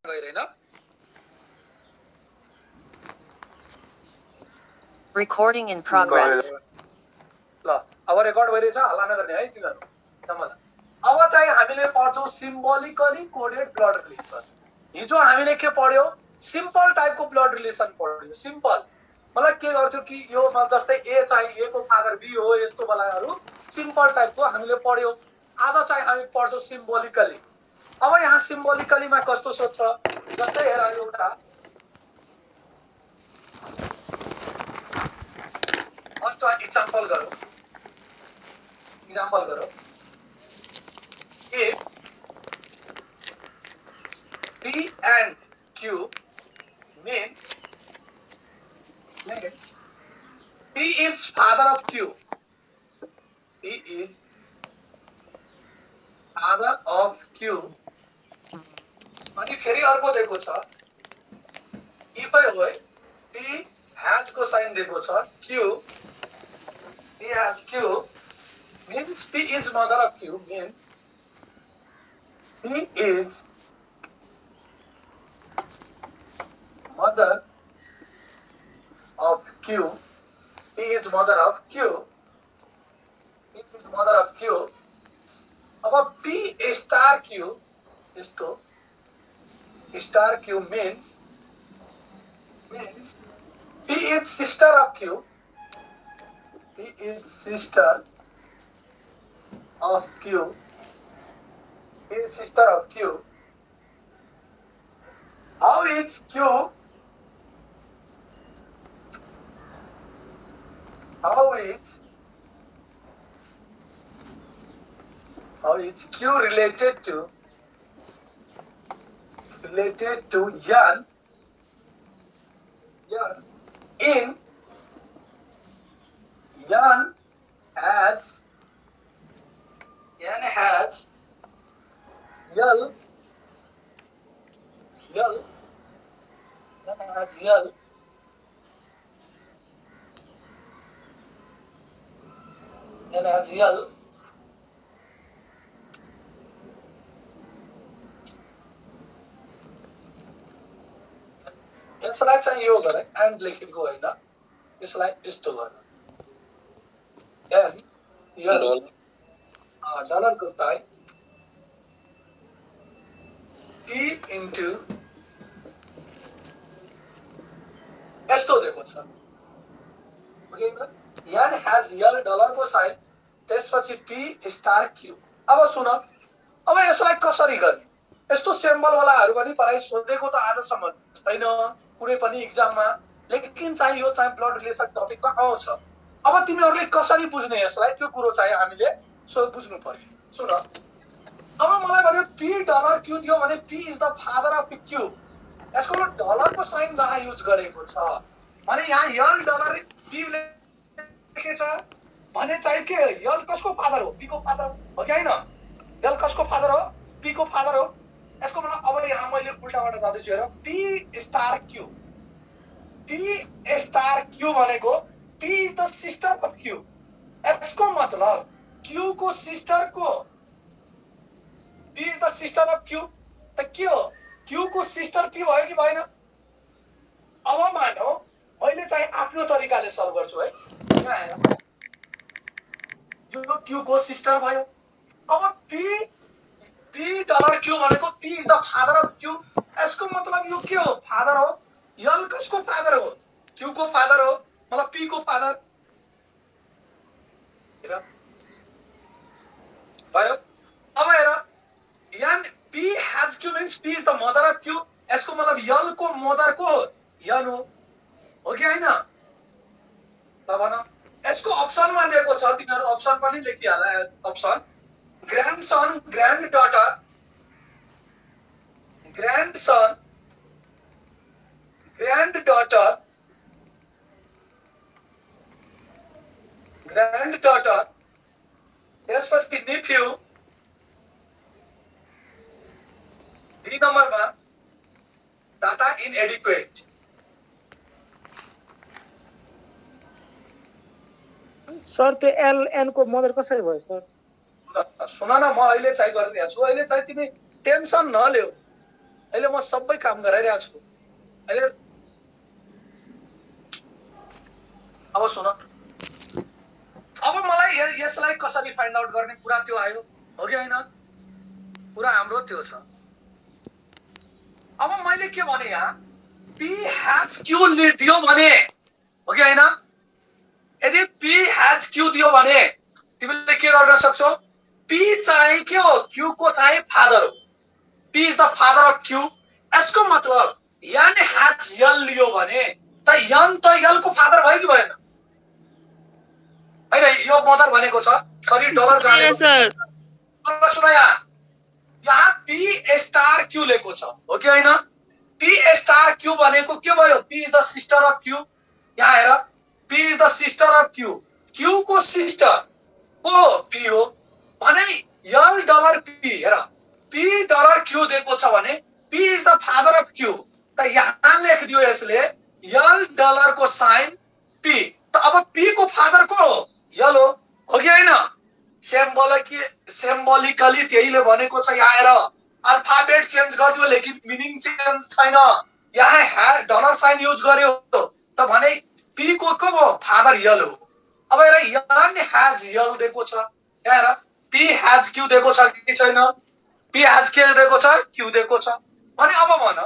गइरहेन Recording in progress. ल अब record भइरहेछ हल्ला नगर्ने है तिमीहरु सम्मला अब चाहिँ हामीले पढ्छौं सिम्बोलिकली कोडेड ब्लड रिलेसन हिजो हामीले के पढ्यो सिम्पल टाइपको ब्लड रिलेसन पढ्यो सिम्पल मतलब के गर्थ्यो कि यो जस्तै ए चाहिँ ए को फादर बी हो यस्तो वालाहरु सिम्पल टाइपको हामीले पढ्यो आज चाहिँ हामी पढ्छौं सिम्बोलिकली अब यहाँ सिम्बोलिकली मा कस्तो सोध्छ जस्तै हेर एउटा फर्स्ट एक्जाम्पल गरौँ if P and Q means P is father of Q. P is father of Q. अनि फेरि अर्को दिएको छ if हो P has को साइन दिएको छ Q P has Q means P is mother of Q means P is mother of Q. P is mother of Q. P is mother of Q. अब P star Q is to star Q means P is sister of Q. P is sister of Q. P is sister of Q. How is Q? How is Q related to Yan in Yan has Yal यसलाई चाहिँ यो गरे and लेखेको हैन यसलाई यस्तो गर्न an L dollar को टाइप P into यस्तो दिएको छ ओके यान हैज यल डलर को साइन त्यसपछि P स्टार Q अब सुन अब यसलाई कसरी गर्ने यस्तो सिम्बल वालाहरु पनि पढाइ सोधेको त आजसम्म छैन कुनै पनि एक्जाममा लेकिन चाहिँ यो चाहिँ ब्लड रिलेसन टपिकमा आउँछ अब तिमीहरुले कसरी बुझ्ने यसलाई त्यो कुरो चाहिँ हामीले सो बुझ्नु पर्यो सुन अब मलाई भन्यो P डलर Q दियो भने P is the father of Q यसको डलर को साइन जहाँ युज गरेको छ भने यहाँ यल डलर P लेखेछ भने चाहिँ के यल कसको फादर हो P को फादर हो कि हैन यल कसको फादर हो P को फादर हो यसको मतलब अब यहाँ मैले उल्टाबाट जाँदैछु हेर P स्टार Q भनेको P is the sister of Q यसको मतलब Q को सिस्टर को P is the sister of Q त के हो Q को सिस्टर P भयो कि भएन अब मानौ मैले चाहिँ आफ्नो तरिकाले सल्भ गर्छु है यहाँ हेर यो Q को सिस्टर भयो अब P डलर Q भनेको P is the father of Q यसको मतलब यो के हो फादर हो यल कसको फादर हो Q को फादर हो मतलब P को फादर हेर भयो अब हेर यान P has Q means P is the mother of Q यसको मतलब यल को मदर को यन हो कि हैन ल भन यसको अप्सनमा दिएको छ तिमीहरु अप्सन पनि लेखिहाल अप्सन ग्रान्डसन ग्रान्डडटर ग्रान्डसन ग्रान्डडटर त्यसपछि नेफ्यू डी नम्बरमा डाटा इनएडिक्वेट सर त्यो एलएन को मदर कसरी भयो सर सुन न म अहिले चाहिँ गरिरहेको छु अहिले चाहिँ तिमी टेन्सन नलेऊ अहिले म सबै काम गराइरहेको छु अहिले। अब सुन, अब मलाई यसलाई कसरी फाइन्ड आउट गर्ने कुरा त्यो आयो, हो कि होइन? कुरा हाम्रो त्यो छ। अब मैले के भने यहाँ P has Q दियो भने, हो कि होइन? यदि P has Q दियो भने तिमीले के गर्न सक्छौ? P चाहिँ के हो? Q को चाहिँ फादर हो। P is the father of Q। यसको मतलब N has L लियो भने त N त L को फादर भयो कि भएन? हैन, यो मदर भनेको छ, सरी डलर जानेको छ। सुन यहाँ P स्टार Q लेको छ, हो कि होइन? P स्टार Q भनेको के भयो? P is the sister of Q। यहाँ हेर, P is the sister of Q। Q को सिस्टर को P हो भने L डलर P, हेर P डलर Q दिएको छ भने P is the father of Q। त यहाँ लेख दियो यसले L डलर को साइन P। त अब P को फादर को हो? L हो कि होइन? सिम्बोलिकली त्यहीले भनेको छ। यहाँ हेर, अल्फाबेट चेन्ज गरिदियो लेकिन मिनिङ चेन्ज छैन। यहाँ डलर साइन युज गर्यो त भने P को हो? फादर L हो। अब हेर, N has L दिएको छ, यहाँ हेर P has Q दिएको छ कि छैन? P has Q दिएको छ, Q दिएको छ भने अब भन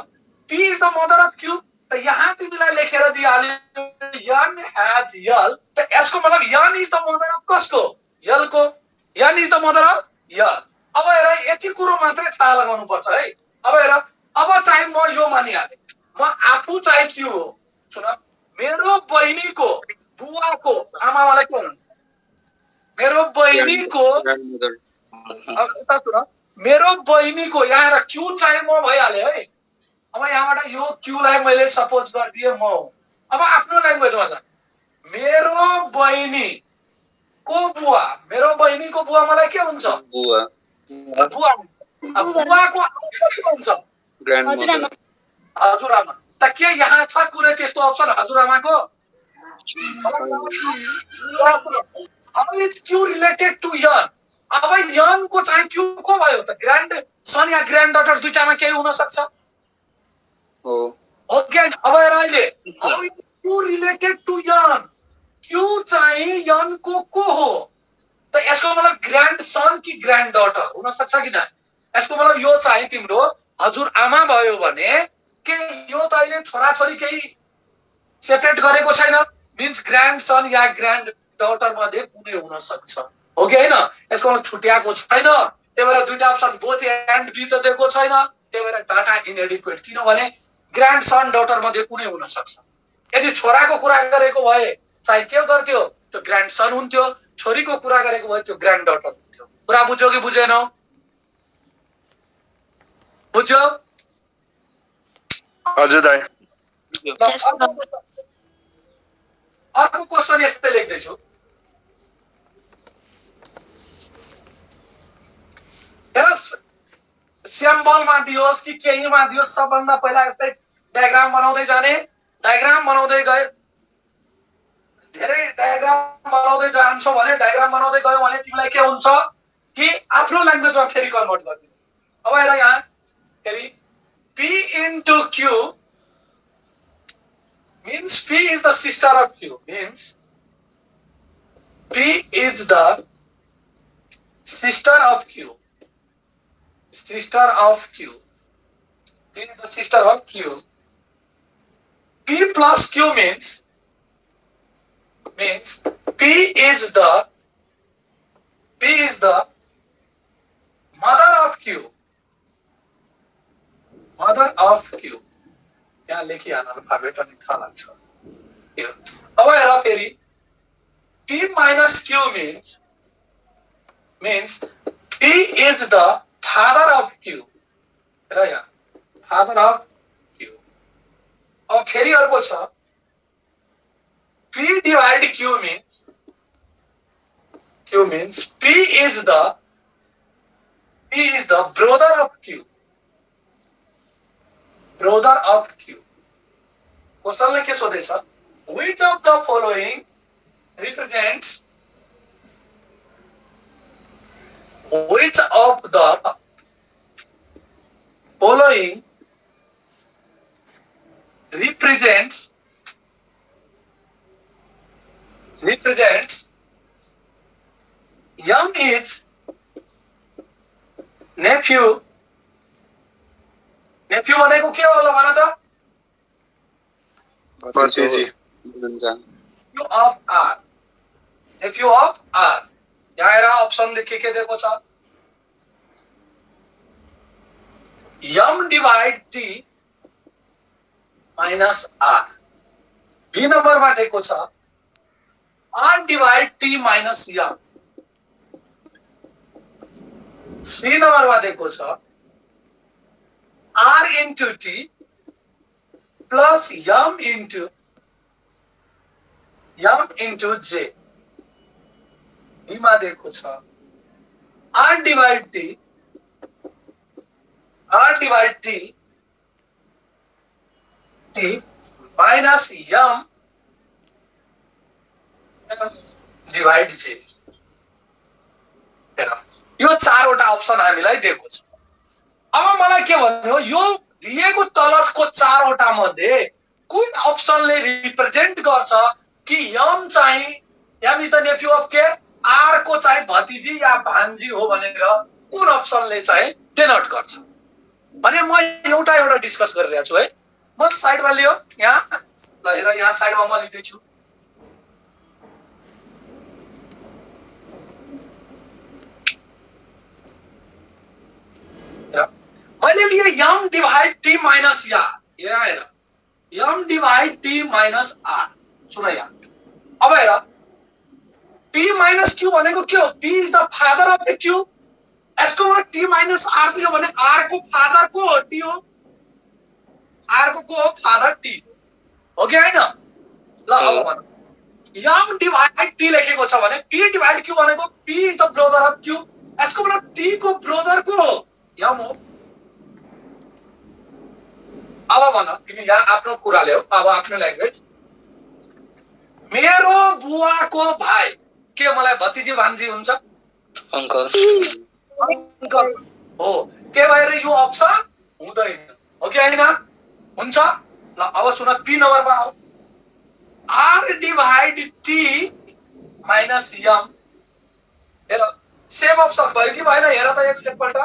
P is the mother of Q। त यहाँ तिमीलाई लेखेर दिइहाल्यो N has L, त यसको मतलब N is the mother of कसको? L को। N is the mother of L। अब हेर, यति कुरो मात्रै थाहा लगाउनु पर्छ है। अब हेर, अब चाहिँ म यो मानिहाले, म आफू चाहिँ Q हो। सुन, मेरो बहिनीको बुवाको आमालाई के भन्नु? मेरो बहिनीको मेरो बहिनीको यहाँ हेर Q चाहिँ म भइहाले है। अब यहाँबाट यो Q लाई मैले सपोज गरिदिए म हो। अब आफ्नो ल्याङ्ग्वेजमा जा, मेरो बहिनी को बुवा, मेरो बहिनीको बुवा मलाई के हुन्छ? बुवा। बुवा। बुवाको आमा के हुन्छ? ग्रान्डमदर। हजुरआमा। त के यहाँ छ कुनै त्यस्तो option हजुरआमाको? How is Q related to N? अब N को चाहिँ Q को भयो त ग्रान्ड सन या ग्रान्ड डटर दुईटामा केही हुन सक्छ हो। ओके, अब हेर अहिले how is Q related to N? Q चाहिँ N को हो? त यसको मतलब ग्रान्ड सन कि ग्रान्ड डटर हुन सक्छ कि न? यसको मतलब यो चाहिँ तिम्रो हजुरआमा भयो भने के यो त अहिले छोराछोरी केही सेपरेट गरेको छैन, मिन्स ग्रान्ड सन या ग्रान्ड डटर मध्ये कुनै हुन सक्छ, हो कि हैन? यसको मतलब छुट्याएको छैन। त्यही भएर दुईटा अप्सन बोथ एन्ड बी त दिएको छैन। त्यही भएर डाटा इनएडिक्वेट, किनभने ग्रान्ड सन डटर मध्ये कुनै हुन सक्छ। यदि छोराको कुरा गरेको भए चाहिँ के गर्थ्यो? त्यो ग्रान्ड सन हुन्थ्यो। छोरीको कुरा गरेको भए त्यो ग्रान्ड डटर हुन्थ्यो। कुरा बुझ्यो कि बुझेनौ? बुझ्यो? हजुर दाइ। अर्को क्वेशन यस्तै लेख्दैछु। हेर, सिम्बलमा दियोस् कि केहीमा दियोस्, सबभन्दा पहिला यस्तै डायग्राम बनाउँदै जाने। डायग्राम बनाउँदै गए, धेरै डायग्राम बनाउँदै जान्छौ भने, डायग्राम बनाउँदै गयो भने तिमीलाई के हुन्छ कि आफ्नो ल्याङ्ग्वेजमा फेरि कन्भर्ट गर्दिनु। अब हेर यहाँ फेरि P into Q means P is the sister of Q, means P is the sister of Q. Sister of Q. P is the sister of Q. P plus Q means P is the mother of Q. Mother of Q. यहाँ लेखिहाल्नु alphabet अनि थाहा लाग्छ। अब हेर फेरि P minus Q means P is the father of Q. हेर यहाँ father of Q. अब फेरि अर्को छ P divide Q means P is the brother of Q. Brother of Q. क्वेशनले के सोधेछ? Which of the following represents represents M is nephew भनेको के होला भन त? भतिजी nephew of R. nephew of R. यहाँ हेर अप्सनले के दिएको छ? M divide T minus R. B नम्बरमा दिएको छ R divide T minus M. C नम्बरमा दिएको छ R into T plus M into J. D मा दिएको छ R divide T minus M divide J. यो चारवटा अप्सन हामीलाई दिएको छ। अब मलाई के भन्यो, यो दिएको तलबको चारवटा मध्ये कुन अप्सनले रिप्रेजेन्ट गर्छ कि M चाहिँ M is the nephew of के R को चाहिँ भतिजी या भान्जी हो भनेर कुन अप्सनले चाहिँ डेनोट गर्छ भने म एउटा डिस्कस गरिरहेको छु है। म साइडमा लियो यहाँ ल हेर, यहाँ साइडमा म लिँदै छु। मैले लिए M डिवाइड T माइनस यहाँ हेर M divide T minus R। सुन यहाँ, अब हेर P माइनस Q भनेको के हो? P is the father of the Q। यसको मतलब T माइनस R दियो भने R को फादर को हो? T हो। R को हो फादर T हो कि हैन? ल अब भन M डिवाइड T लेखेको छ भने P डिवाइड Q भनेको P is the brother of Q। यसको मतलब T को ब्रदर को हो M हो। अब भन तिमी यहाँ आफ्नो कुरा ल्याऊ, अब आफ्नो ल्याङ्ग्वेज। मेरो बुवाको भाइ के मलाई भतिजी भान्जी हुन्छ? अंकल हो। के भएर यो अप्सन हुँदैन हो कि हैन? हुन्छ। ल अब सुन पी नम्बरमा आऊ। R divide T minus M। हेर सेम अप्सन भयो कि भएन? हेर त एकपल्ट।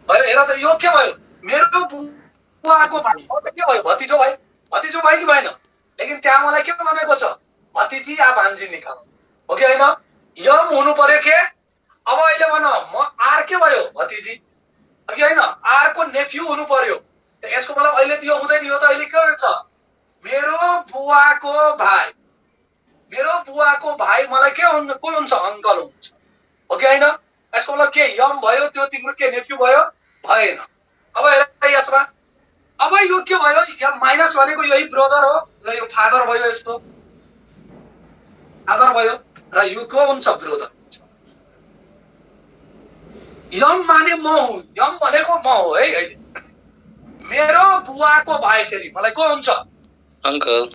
भयो, हेर त यो के भयो? मेरो बुवाको भाइ के भयो? भतिजो भाइ कि भएन? लेकिन त्यहाँ मलाई के भनेको छ? भतिजी या भान्जी निकाल हो कि हैन? M हुनु पर्यो के? अब अहिले भन म R के भयो? भतिजी हो कि हैन? R को नेफ्यू हुनु पर्यो। यसको मतलब अहिले यो हुँदैन, यो त अहिले के हुन्छ? मेरो बुवाको भाइ मलाई के हुन्छ? को हुन्छ? अंकल हुन्छ हो कि हैन? यसको मतलब के M भयो, त्यो तिम्रो के नेफ्यू भयो? भएन। अब हेर यसमा, अब यो के भयो? M माइनस भनेको यही ब्रदर हो र यो फादर भयो, यसको फादर भयो र यो को हुन्छ? ब्रदर। M माने म हुँ, M भनेको म हो है अहिले। मेरो बुवाको भाइ फेरि मलाई को हुन्छ? अंकल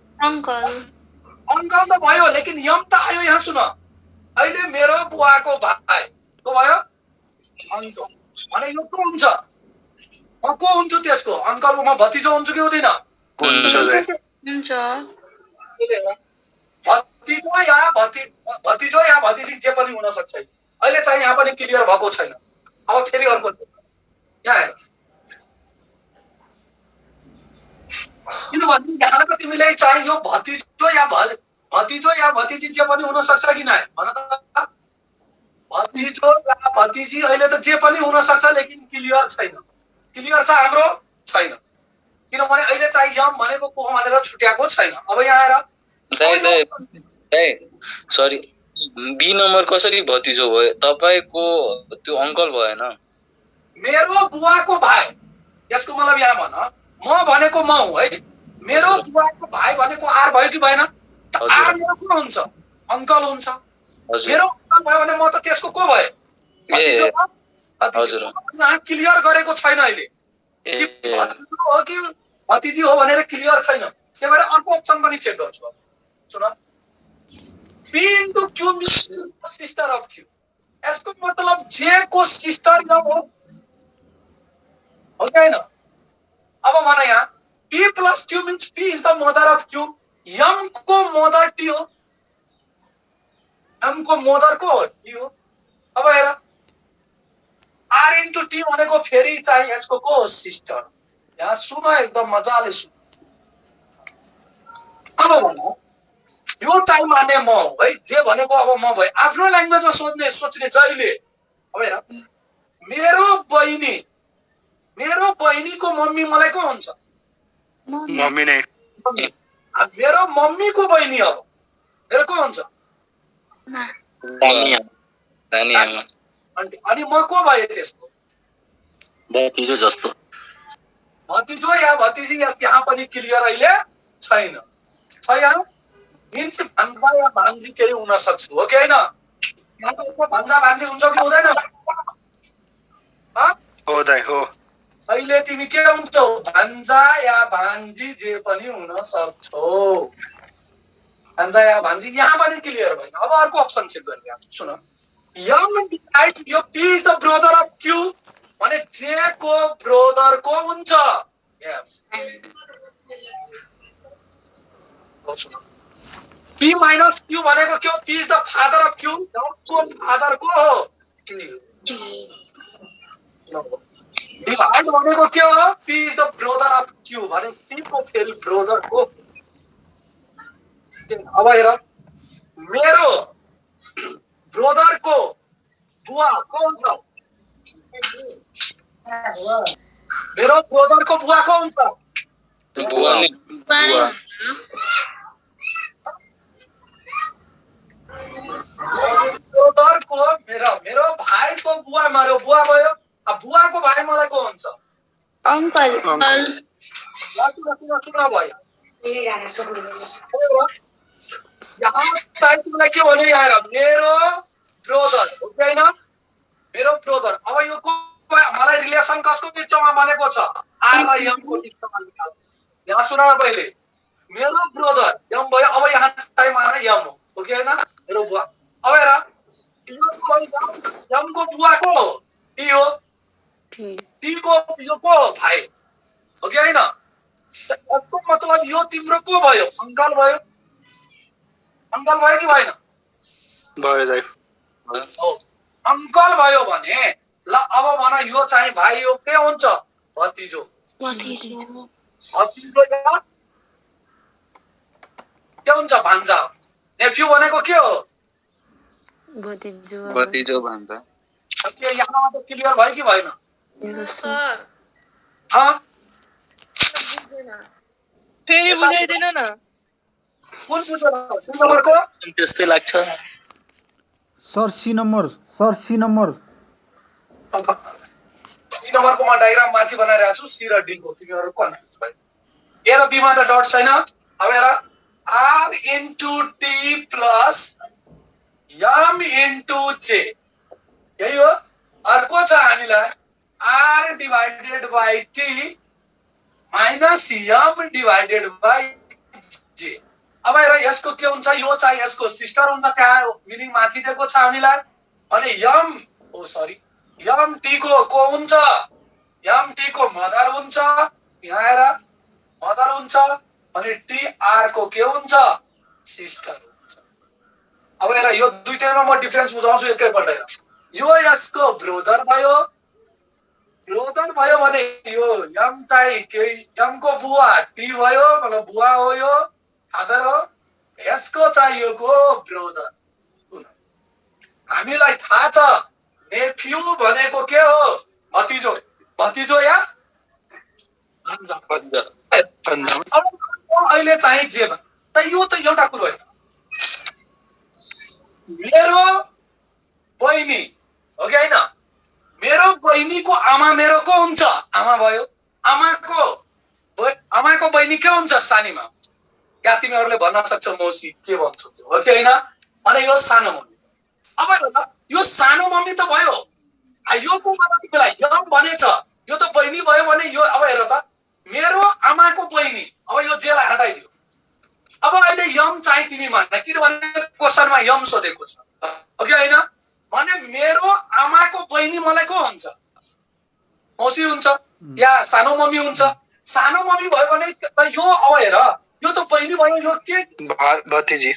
त भयो, लेकिन M त आयो यहाँ। सुन अहिले मेरो बुवाको भाइ को भयो? अंकल भने यो को हुन्छ? म को हुन्छु त्यसको? अंकलको म भतिजो हुन्छु कि हुँदैन? हुन्छ भतिजो या भतिजी जे पनि हुन सक्छ। अहिले चाहिँ यहाँ पनि क्लियर भएको छैन। अब फेरि अर्को यहाँ हेर, किनभने यहाँ त तिमीले चाहिँ यो भतिजो या भतिजी जे पनि हुन सक्छ कि नै भन त? भतिजो या भतिजी अहिले त जे पनि हुन सक्छ, लेकिन क्लियर छैन। क्लियर छ हाम्रो? छैन, किनभने अहिले चाहिँ M भनेको को हो भनेर छुट्याएको छैन। अब यहाँ हेर, सरी बी नम्बर कसरी भतिजो भयो? तपाईको त्यो अंकल भएन। मेरो बुवाको भाइ, यसको मतलब यहाँ भन म भनेको म हुँ है। मेरो बुवाको भाइ भनेको R भयो कि भएन? R मेरो को हुन्छ? अंकल हुन्छ। मेरो अंकल भयो भने म त त्यसको को भए? हजुर। यहाँ क्लियर गरेको छैन अहिले कि भतिजो हो कि भतिजी हो भनेर क्लियर छैन। त्यही भएर अर्को अप्सन पनि चेक गर्छु। सुन, P into Q means sister of Q। यसको मतलब J को सिस्टर M हो कि हैन? अब भन यहाँ plus Q means P is the mother of Q. M को mother T हो. M को mother को T हो. अब हेर R into T भनेको फेरि चाहिँ यसको को सिस्टर. यहाँ सुन एकदम मजाले सुन. अब भन्नु यो चाहिँ माने म हो है. जे भनेको अब म भए आफ्नो ल्याङ्ग्वेजमा सोच्ने जहिले. अब हेर मेरो बहिनीको मम्मी मलाई को हुन्छ? मम्मी नै. मेरो मम्मीको बहिनी हो. मेरो को हुन्छ? नानी आमा. अनि म को भए त्यसको? भतिजो जस्तो. भतिजो या भतिजी यहाँ पनि क्लियर अहिले छैन. छ यहाँ मिन्स भान्जा या भान्जी केही हुन सक्छ हो कि हैन? यहाँको भान्जा भान्जी हुन्छ कि हुँदैन? हो दाइ हो. अहिले तिमी के हुन्छौ? भान्जा या भान्जी जे पनि हुन सक्छौ. भान्जा या भान्जी यहाँ पनि क्लियर भएन. अब अर्को अप्सन चेक गर्ने सुन. यम डिवाइड यो P is the brother of Q भने J को ब्रदर को हुन्छ. P minus Q भनेको के हो? P is the father of Q. को फादर को हो? डिवाइड भनेको के हो? P is the brother of Q भने P को फेरि ब्रदर को. अब हेर मेरो ब्रदर को बुवा को हुन्छ? मेरो ब्रदर को बुवा को हुन्छ? बुवा नि. ब्रदर को मेरो भाइ को बुवा मार्यो बुवा भयो. अब बुवा को भाइ मलाई को हुन्छ? अंकल. सुन भयो. यहाँ चाहिँ तिमीलाई के भने यहाँ मेरो ब्रदर हो कि हैन? मेरो ब्रदर. अब यो को मलाई रिलेसन कसको बिचमा बनेको छ? आर र एम को बिचमा निकाल्नु. यहाँ सुन पहिले मेरो ब्रदर एम भयो. अब यहाँ चाहिँ माने एम हो कि हैन? मेरो बुवा. अब हेर एम को बुवा को टी हो. टी को यो को भाइ हो कि हैन? यसको मतलब यो तिम्रो को भयो? अंकल भयो. अंकल भयो कि भएन? भयो दाइ. हो अंकल भयो भने ल अब भन यो चाहिँ भाइ हो के हुन्छ? भतिजो. भतिजो या के हुन्छ? भान्जा. नेफ्यू भनेको के हो? भतिजो भान्जा. के यहाँ त क्लियर भयो कि भएन? सर फेरि बुझाइदिनु न. कुन बुझेन? 3 नम्बरको त्यस्तै लाग्छ. Sir C number. 3 नम्बरको म डायग्राम माथि बनाइरहेको छु. सी र डी को तिमीहरु कन्फ्युज भयो. ए र बी मा त डट छैन. अब हेर R into T plus M into J. यही हो. अर्को छ हामीलाई R divided by T minus M divided by J. अब हेर यसको के हुन्छ? यो चाहिँ यसको सिस्टर हुन्छ. त्यहाँ मिनिङ माथि दिएको छ हामीलाई. अनि M T को हुन्छ? M T को मदर हुन्छ. यहाँ हेर मदर हुन्छ. अनि T R को के हुन्छ? सिस्टर हुन्छ. अब हेर यो दुईटैमा म डिफरेन्स बुझाउँछु एकैपल्ट हेर. यो यसको ब्रदर भयो. ब्रदर भयो भने यो M चाहिँ के M को बुवा T भयो. मतलब बुवा हो यो. फादर हो. यसको चाहिँ यो को ब्रदर. हामीलाई थाहा छ नेफ्यू भनेको के हो? भतिजो. भतिजो या भान्जा. अब अहिले चाहिँ जे त यो त एउटा कुरो हो. मेरो बहिनी हो कि हैन? मेरो बहिनीको आमा मेरो को हुन्छ? आमा भयो. आमाको बहिनी के हुन्छ? सानीमा. या तिमीहरुले भन्न सक्छौ मौसी के भन्छौ त्यो हो कि हैन? अनि यो सानो मम्मी. अब यो सानो मम्मी त भयो. यो को मतलब तिमीलाई यम भनेछ. यो त बहिनी भयो भने यो अब हेर त मेरो आमाको बहिनी. अब यो जेलाई हटाइदियो. अब अहिले यम चाहिँ तिमी मान्न किनभने क्वेशनमा यम सोधेको छ हो कि हैन? भने मेरो आमाको बहिनी मलाई को हुन्छ? मौसी हुन्छ या सानो मम्मी हुन्छ. सानो मम्मी भयो भने त यो अब हेर यो त बहिनी भयो यो के भतिजी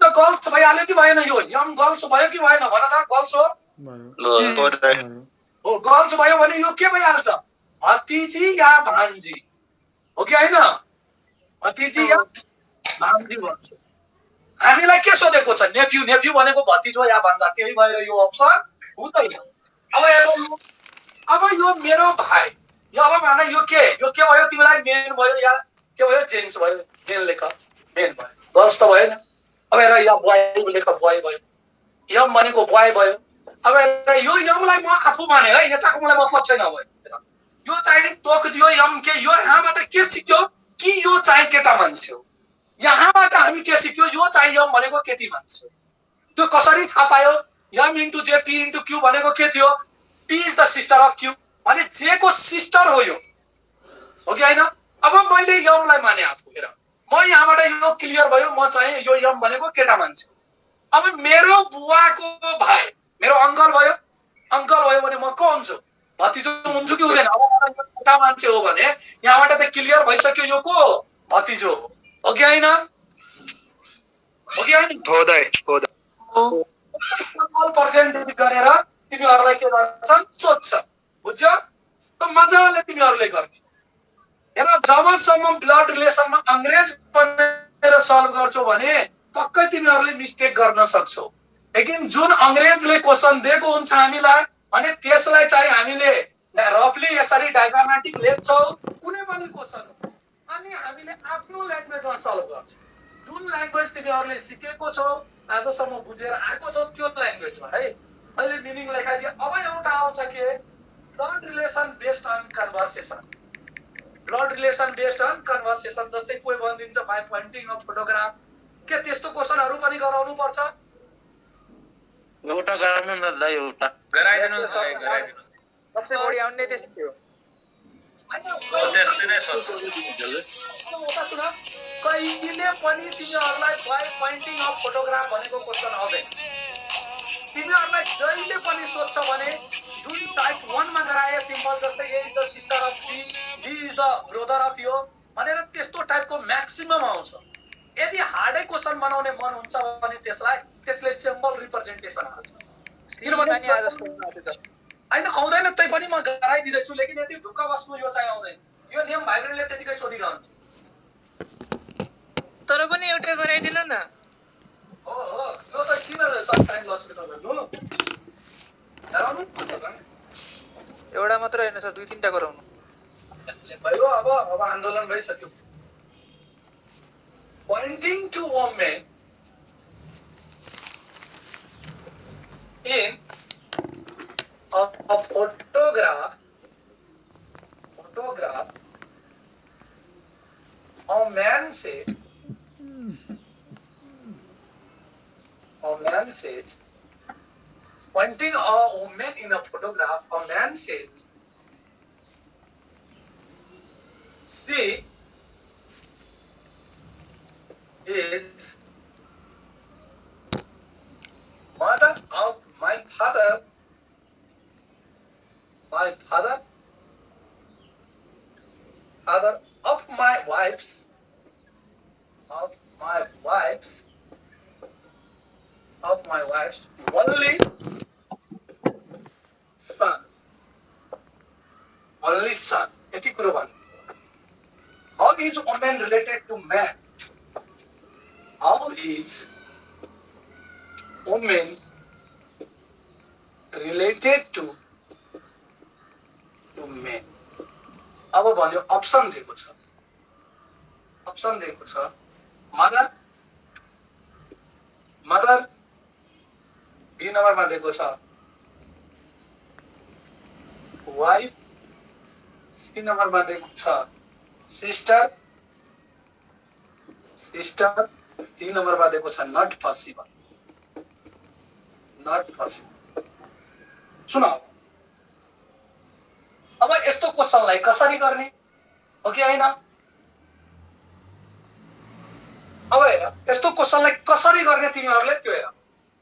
त गर्ल्स भइहाल्यो कि भएन यो यम गर्ल्स भयो कि भएन भन त गर्ल्स हो हो दाइ हो गर्ल्स भयो भने यो के भइहाल्छ भतिजी या भान्जी हो कि होइन भतिजी या भान्जी भन्छ हामीलाई के सोधेको छ नेफ्यू नेफ्यू भनेको भतिजो या भान्जा त्यही भएर यो अप्सन हुँदैन अब यो मेरो भाइ यो अब भन यो के भयो तिमीलाई मेन भयो या के भयो जेन्ट्स भयो मेन लेख मेन भयो गर्ल्स त भएन अब हेर या बोय लेख बोय भयो यम भनेको बोय भयो अब हेर यो यमलाई म आफू माने है यताको मलाई मतलब छैन अब यो चाहिँ टोक दियो यम के यो यहाँबाट के सिक्यो कि यो चाहिँ केटा मान्छे हो यहाँबाट हामी के सिक्यो यो चाहिँ यम भनेको केटी मान्छे हो त्यो कसरी थाहा पायो यम into J P into Q भनेको के थियो P is the sister of Q भने जे को सिस्टर हो यो हो कि होइन अब मैले यमलाई माने आफू हेर म यहाँबाट यो क्लियर भयो म चाहिँ यो यम भनेको केटा मान्छे अब मेरो बुवाको भाइ मेरो अङ्कल भयो भने म को हुन्छु भतिजो हुन्छु कि हुँदैन अब मलाई यो केटा मान्छे हो भने यहाँबाट त क्लियर भइसक्यो यो को भतिजो हो कि होइन हो दाइ पर्सेन्टेज गरेर तिमीहरूलाई के गर्छन् सोध्छ बुझ्यो त मजाले तिमीहरूले गर्ने हेर जबसम्म ब्लड रिलेसनमा अंग्रेज बनेर सल्भ गर्छौ भने पक्कै तिमीहरूले मिस्टेक गर्न सक्छौ लेकिन जुन अंग्रेजले क्वेशन दिएको हुन्छ हामीलाई अनि त्यसलाई चाहिँ हामीले रफली यसरी डायग्रामेटिक लेख्छौ कुनै पनि क्वेशन अनि हामीले आफ्नो ल्याङ्ग्वेजमा सल्भ गर्छौ जुन ल्याङ्ग्वेज तिमीहरूले सिकेको छौ आजसम्म बुझेर आएको छौ त्यो ल्याङ्ग्वेजमा है मैले मिनिङ लेखाइदिए अब एउटा आउँछ के blood relation based on conversation blood relation based on conversation जस्तै कोही भनिदिन्छ बाइ पोइन्टिङ अफ फोटोग्राफ के त्यस्तो क्वेशनहरू पनि गराउनु पर्छ एउटा गराउनु न दाइ एउटा गराइदिनु सबसे बढी आउने त्यस्तै थियो त्यस्तै नै सोध्छु कहिले पनि तिमीहरूलाई बाइ पोइन्टिङ अफ फोटोग्राफ भनेको क्वेशन आउँदैन तिमीहरूलाई जहिले पनि सोध्छ भने जुन टाइप 1 मा गराए सिम्पल जस्तै A is the sister of B B is the brother of यो भनेर त्यस्तो टाइपको म्याक्सिमम आउँछ यदि हार्डै क्वेशन बनाउने मन हुन्छ भने त्यसले सिम्पल रिप्रेजेन्टेसन हाल्छ होइन आउँदैन तै पनि म गराइदिँदैछु लेकिन यदि ढुक्क बस्नु यो चाहिँ आउँदैन यो नियम भाइब्रेन्टले त्यतिकै सोधिरहन्छ तर पनि एउटा गराइदिनु न हो यो त किन सब टाइम लस गर्नु एउटा मात्र हैन सर 2-3 टा गराउनु भयो अब आन्दोलन भइसक्यो pointing to women in a photograph a man says pointing a woman in a photograph a man says she is mother of my father of my wife's only son यति कुरो भन्नु how is woman related to man how is woman related to men अब भन्यो option दिएको छ mother be नम्बरमा दिएको छ वाइफ सी नम्बरमा दिएको छ सिस्टर डी नम्बरमा दिएको छ नट पसिबल सुन अब यस्तो क्वेशनलाई कसरी गर्ने हो कि हैन अब हेर यस्तो क्वेशनलाई कसरी गर्ने तिमीहरूले त्यो हेर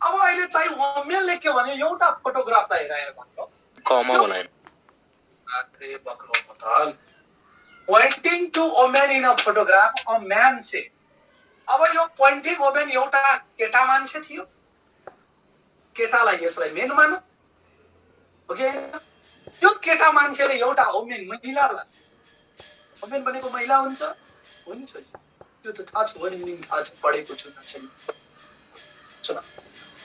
अब अहिले चाहिँ वमेन लेख्यो भने एउटा फोटोग्राफलाई हेरेर भन्नु कमा बनाएन आत्रे बक्लो मतल pointing to women in a photograph a man say. अब यो पोइन्टिङ वुमेन एउटा केटा मान्छे थियो, केटालाई यसलाई मेन मान हो कि हैन? यो केटा मान्छेले एउटा वुमेन महिलालाई, वुमेन भनेको महिला हुन्छ त्यो त थाहा छ, भने मिनिङ थाहा छ, पढेको छु छैन। सुन,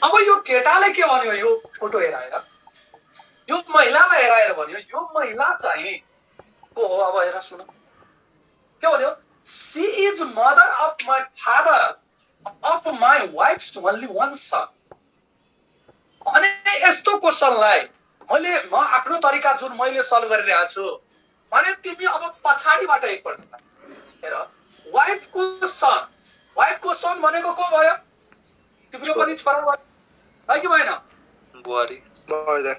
अब यो केटाले के भन्यो, यो फोटो हेराएर यो महिलालाई हेराएर भन्यो, यो महिला चाहिँ को हो? अब हेर सुन के भन्यो, she is mother of my father of my wife's only one son. अनि यस्तो क्वेसनलाई म आफ्नो तरिका जुन मैले सल्भ गरिरहेको छु भने तिमी अब पछाडिबाट एकपल्ट हेर, वाइफको सन भनेको को भयो? तिम्रो पनि छोरा भयो है कि भएन? बुहारी भयो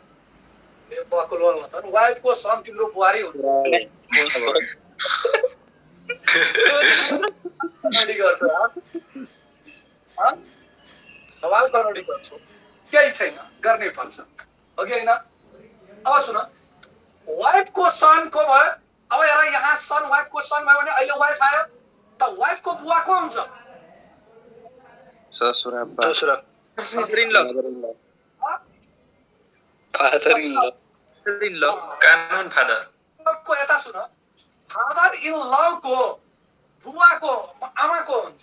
ए बकुल न, वाइफको सन तिम्रो बुहारी हुन्छ। कमेडी गर्छ सवाल कमेडी गर्छु, केही छैन, गर्नै पर्छ हो कि हैन? अब सुन, वाइफको सन को भयो? अब हेर यहाँ सन वाइफको सन भयो भने अहिले वाइफ आयो त वाइफको बुवा को हुन्छ? ससुरा फादर इन ल कानुन फादर को यता सुन, फादर इन लव को बुवाको आमाको हुन्छ।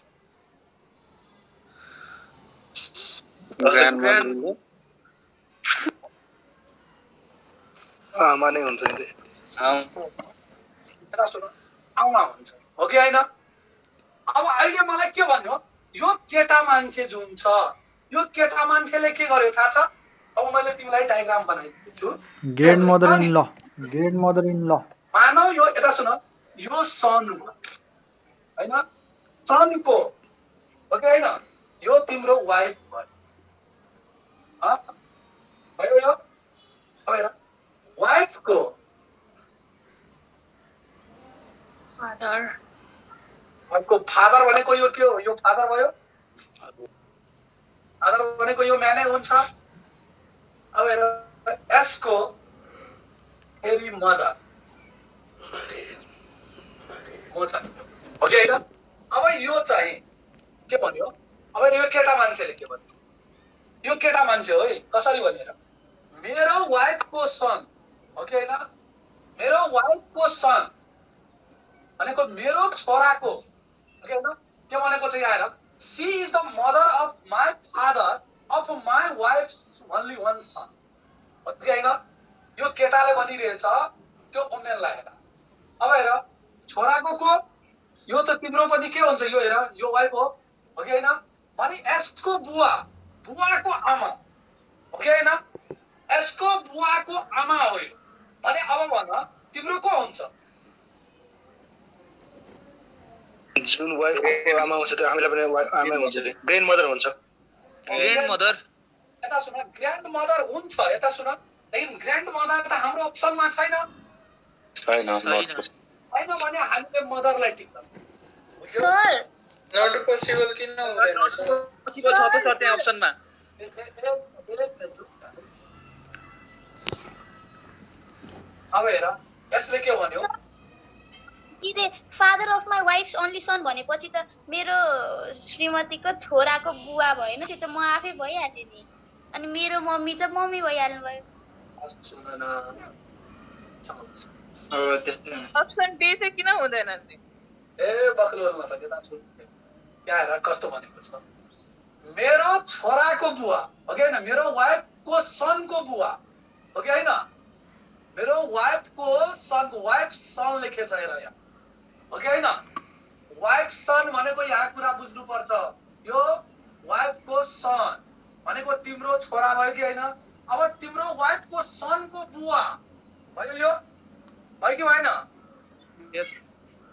आमा नै हुन्छ नि। यता सुन, आमा हुन्छ हो कि हैन? अब अहिले मलाई के भन्यो, यो केटा मान्छे जुन छ, यो केटा मान्छेले के गर्यो थाहा छ? अब मैले तिमीलाई डायग्राम बनाइदिएको छु। ग्रेट मदर इन ल मानव यो यता सुन, यो सन हैन, सनको हो कि हैन? यो तिम्रो वाइफ भयो भयो यो। अब हेर, वाइफको फादर भनेको यो के हो? यो फादर भयो। फादर भनेको यो म्यानै हुन्छ। अब हेर, यसको फेरि मदर हो कि हैन? अब यो चाहिँ के भन्यो? अब यो केटा मान्छेले के भन्यो? यो केटा मान्छे हो है, कसरी भनेर, मेरो वाइफको सन हो कि हैन? मेरो वाइफको सन भनेको मेरो छोराको हो कि हैन? के भनेको चाहिँ आएर, she is the mother of my father of my wife's only one son हो कि हैन? यो केटाले भनिरहेछ त्यो वुमेनलाई हेर। अब हेर, छोराको को? यो त तिम्रो पनि के हुन्छ? यो हेर, यो वाइफ हो कि हैन? भने यसको बुवा, बुवाको आमा हो कि हैन? यसको बुवाको आमा हो यो भने अब भन तिम्रो को हुन्छ? जुन वाइफको आमा हुन्छ त्यो हामीलाई पनि आमा हुन्छ, ग्रेन्ड मदर हुन्छ। ग्रेन्ड मदर यता सुन, ग्रान्ड मदर हुन्छ। यता सुन, लेकिन ग्रान्ड मदर त हाम्रो अप्सनमा छैन होइन भने हामीले मदरलाई टिप्छौँ। सर नट पोसिबल किन हुँदैन? पोसिबल छ त सर त्यहाँ अप्सनमा। अब हेर, यसले के भन्यो, father of my wife's only son भनेपछि त मेरो श्रीमतीको छोराको बुवा भएन, त्यो त म आफै भइहाल्यो नि। अनि मेरो मम्मी त मम्मी भइहाल्नु भयो। अप्सन बी चाहिँ किन हुँदैन नि? ए बक्लोरमा त के थाहा यहाँ हेर कस्तो भनेको छ, मेरो छोराको बुवा हो कि हैन? मेरो वाइफको सनको बुवा हो कि हैन? मेरो वाइफको सनको, वाइफ सन लेखेछ हेर यहाँ हो कि हैन? वाइफ सन भनेको यहाँ कुरा बुझ्नुपर्छ, यो वाइफको सन भनेको तिम्रो छोरा भयो कि हैन? अब तिम्रो वाइफको सनको बुवा भयो यो है कि भएन? यस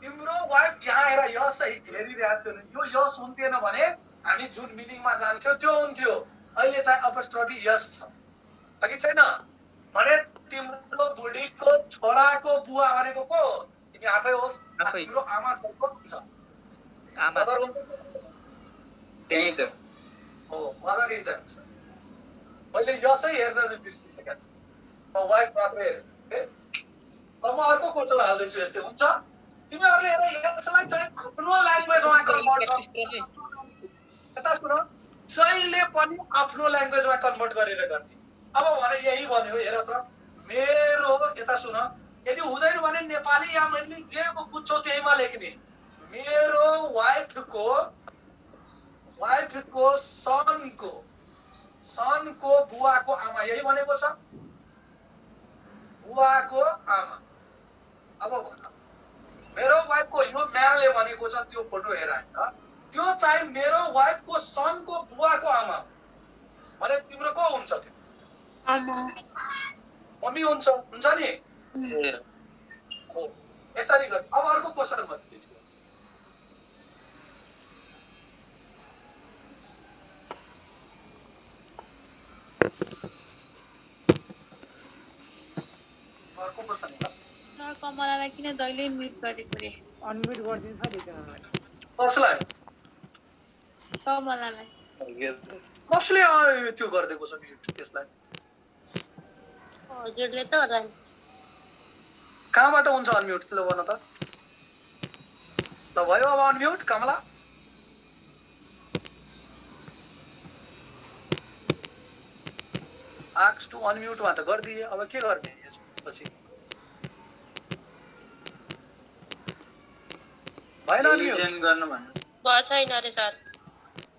तिम्रो वाइफ यहाँ हेर, यस हेरिरहेको थियो, यो यस हुन्थेन भने हामी जुन मिनिङमा जान्थ्यो त्यो हुन्थ्यो। अहिले चाहिँ अपस्ट्रफी यस छ कि छैन? भने तिम्रो बुढीको छोराको बुवा भनेको को? तिमी आफै होस्, तिम्रो आमा को हुन्छ? मदर हुन्छ त्यही त हो, मदर इज द आन्सर। मैले यसै हेर्न चाहिँ बिर्सिसकेँ, म वाइफ मात्रै हेरेँ। म अर्को क्वेसन हाल्दैछु, यस्तै हुन्छ। तिमीहरूले हेर यसलाई चाहिँ आफ्नो ल्याङ्ग्वेजमा कन्भर्ट गर्ने। यता सुन, जहिले पनि आफ्नो ल्याङ्ग्वेजमा कन्भर्ट गरेर गर्ने। अब भने यही भन्यो, हेर त मेरो, यता सुन, यदि हुँदैन भने नेपाली या मैथिली जे बुझ्छौ त्यहीमा लेख्ने। मेरो वाइफको सनको बुवाको आमा, यही भनेको छ, बुवाको आमा। अब भन, मेरो वाइफको, यो म्यानले भनेको छ, त्यो फोटो हेर हैन, त्यो चाहिँ मेरो वाइफको सनको बुवाको आमा भने तिम्रो को हुन्छ? त्यो मम्मी हुन्छ नि। यसरी गर्नु। अब अर्को क्वेसन भन्छु, अर्को क्वेसन सर कमलालाई किन जहिले म्युट गरेको रे? अनम्युट गरिदिन्छ नि तिनीहरूलाई। कसलाई? कमलालाई। कसले त्यो गरिदिएको छ म्युट त्यसलाई? हजुरले त होला नि। कहाँबाट हुन्छ अनम्युट? ल भन त। ल भयो अब अनम्युट कमला? आक्स टु अनम्युटमा त गरिदिए, अब के गर्ने यसपछि? भएन अनम्युट? गर्नु भन्नु भयो छैन रे सर।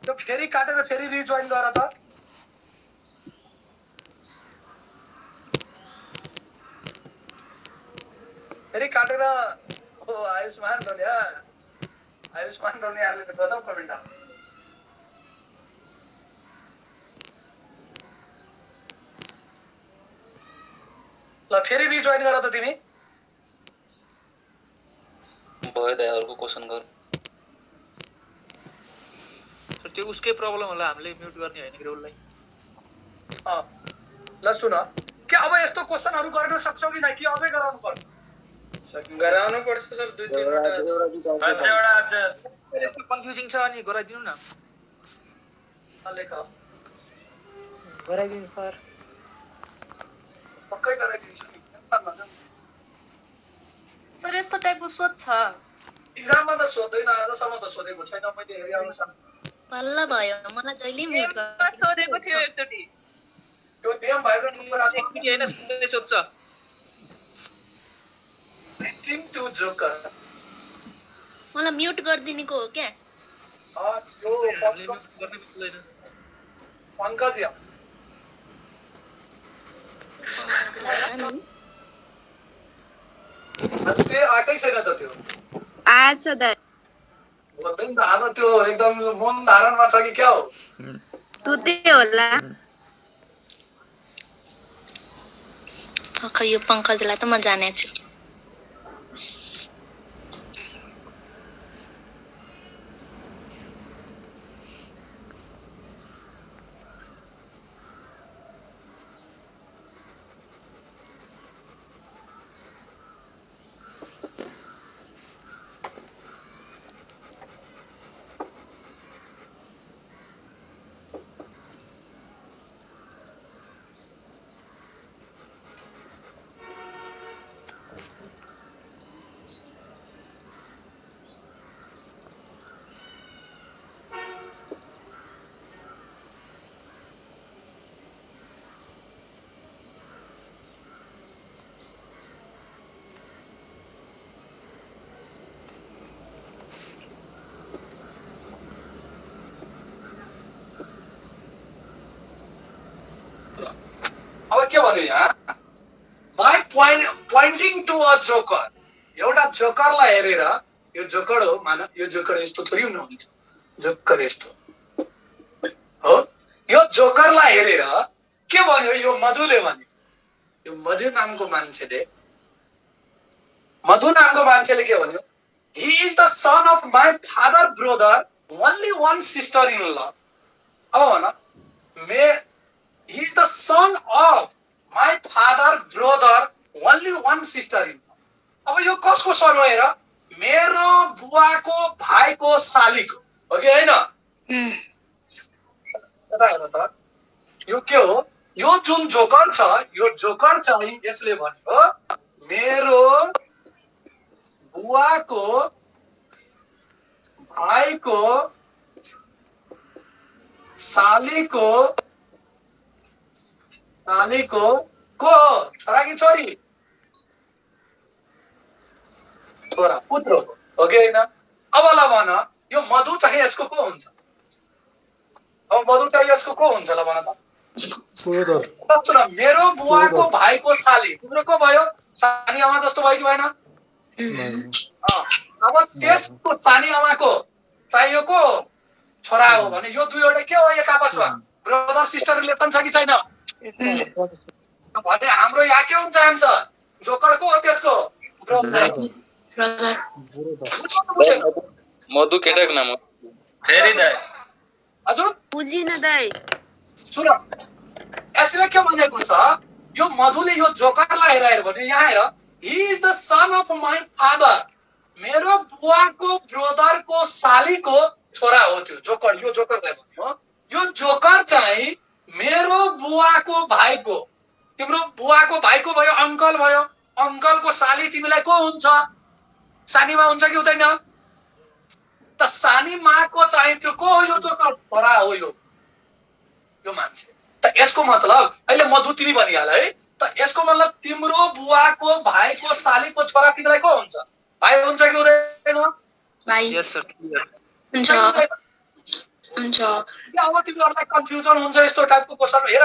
त्यो फेरि काटेर फेरि रिजोइन गर त। फेरि काटेर आयुष्मान ढोलियाले त गजब कमेन्ट हाल्नु। ल फेरि रिजोइन गर त तिमी। भयो दाइ, अर्को क्वेसन गर। त्यो उसकै प्रब्लम होला, हामीले म्युट गर्ने होइन कि उसलाई। ल सुन, के अब यस्तो क्वेसनहरु गर्न सक्छौ कि नै, कि अझै गराउनु पर्छ? गराउनु पर्छ सर, 2-3 वटा 5 वटा आज यस्तो कन्फ्युजिङ छ, अनि गराइदिनु न। लेख, गराइदिनु सर। पक्कै गराइदिन्छु नि, टेन्सन नलिनु। सर यस्तो टाइपको सोच छ। इक्जाममा त सोध्दैन, आजसम्म त सोधेको छैन मैले हेरे अनुसार। बल्ल भयो, मलाई जहिले म्युट गेममा सोधेको थियो एकचोटि। त्यो गेम भाइब्रेट नम्बर एकचोटि हैन, सुन्दै सोध्छ। टिम टु जोकर। मलाई म्युट गरिदिनेको हो क्या? यो हामीले म्युट गर्ने मिल्दैन। पंकज या त्यो आकै छैन त त्यो। आज दा बोल्दैन त, हाम्रो त्यो एकदम मन धारणमा छ कि क्या हो? सुते होला। खै यो पंकजलाई त म जानेछु। अब के भन्यो यहाँ? By pointing to a joker, एउटा जोकरलाई हेरेर, यो जोकर हो मान, यो जोकर यस्तो थोरै हुनुहुन्छ, जोकर यस्तो हो, यो जोकरलाई हेरेर के भन्यो? यो मधुले भन्यो, यो मधु नामको मान्छेले के भन्यो? He is the sun of my father brother, only one sister in ल। अब भन, he is the son of my father brother, only one sister in law. अब यो कसको सन हो हेर? मेरो बुवाको भाइको सालीको हो कि हैन? यता हेर त, यो के हो? यो जुन जोकर छ, यो जोकर चाहिँ यसले भन्यो मेरो बुवाको भाइको सालीको को हो? छोरा कि छोरी? छोरा, पुत्र हो कि होइन? अब ल भन, यो मधु चाहिँ यसको को हुन्छ? अब मधु चाहिँ यसको को हुन्छ ल भन त? सुन, मेरो बुवाको भाइको साली तिम्रो को भयो? सानी आमा जस्तो भयो कि भएन? अब त्यसको सानी आमाको चाहिँ यो को छोरा हो भने यो दुईवटा के हो एक आपसमा? ब्रदर सिस्टर रिलेसन छ कि छैन? भने हाम्रो यहाँ के हुन्छ आन्सर? जोकर को हो त्यसको? मधु केटाको नाम हो। फेरि दाइ हजुर बुझिन दाइ। सुन, यसले के भनेको छ? यो मधुले यो जोकरलाई हेर भने यहाँ हेर, he is the sun of my father. मेरो बुवाको ब्रदरको सालीको छोरा हो त्यो जोकर। यो जोकरलाई भन्यो, यो जोकर चाहिँ मेरो बुवाको भाइको, तिम्रो बुवाको भाइको भयो, अङ्कल भयो। अङ्कलको साली तिमीलाई को हुन्छ? सानीमा हुन्छ कि हुँदैन? त सानी माको चाहिँ त्यो को हो? यो जोकर छोरा हो यो मान्छे। त यसको मतलब अहिले मधु तिमी भनिहाल है, त यसको मतलब तिम्रो बुवाको भाइको सालीको छोरा तिमीलाई को हुन्छ? भाइ हुन्छ कि हुँदैन? भाइ यस सर हुन्छ हुन्छ। अब तिमीहरूलाई कन्फ्युजन हुन्छ यस्तो टाइपको क्वेसन। हेर,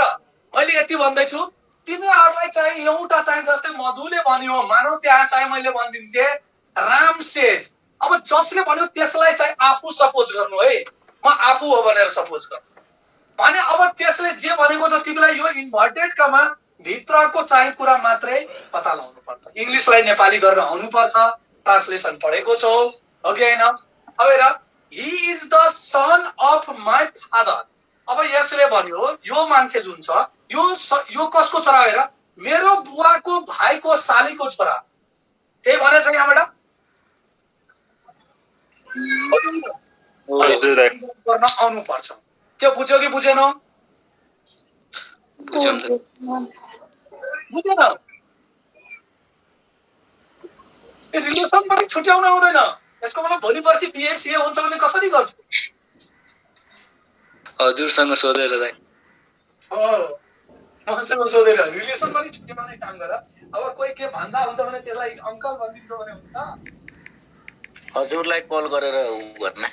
मैले यति भन्दैछु, तिमीहरूलाई चाहिँ एउटा चाहिँ जस्तै मधुले भन्यो, मानौ त्यहाँ चाहिँ मैले भनिदिन्थे राम सेज। अब जसले भन्यो त्यसलाई चाहिँ आफू सपोज गर्नु है, म आफू हो भनेर सपोज गर्नु भने अब त्यसले जे भनेको छ तिमीलाई यो इन्भर्टेड कमा भित्रको चाहिँ कुरा मात्रै पत्ता लगाउनु पर्छ। इङ्ग्लिसलाई नेपाली गर्न आउनुपर्छ, ट्रान्सलेसन पढेको छौ हो कि होइन? अब हेर, he is the sun of my father. अब यसले भन्यो यो मान्छे जुन छ यो कसको छोरा? हेर, मेरो बुवाको भाइको सालीको छोरा। त्यही भनेछ यहाँबाट गर्न आउनु पर्छ। के बुझ्यो कि बुझेन? बुझेन? रिलेसन पनि छुट्याउन आउँदैन। यसको मतलब भोलि पर्सि बिएससी हुन्छ भने कसरी गर्छु? हजुरसँग सोधेर दाइ। मसँग सोधेर रिलेसन पनि छुट्याउने काम गर। अब कोही के भान्जा हुन्छ भने त्यसलाई अङ्कल भनिदिन्छ भने हुन्छ? हजुरलाई कल गरेर गर्न।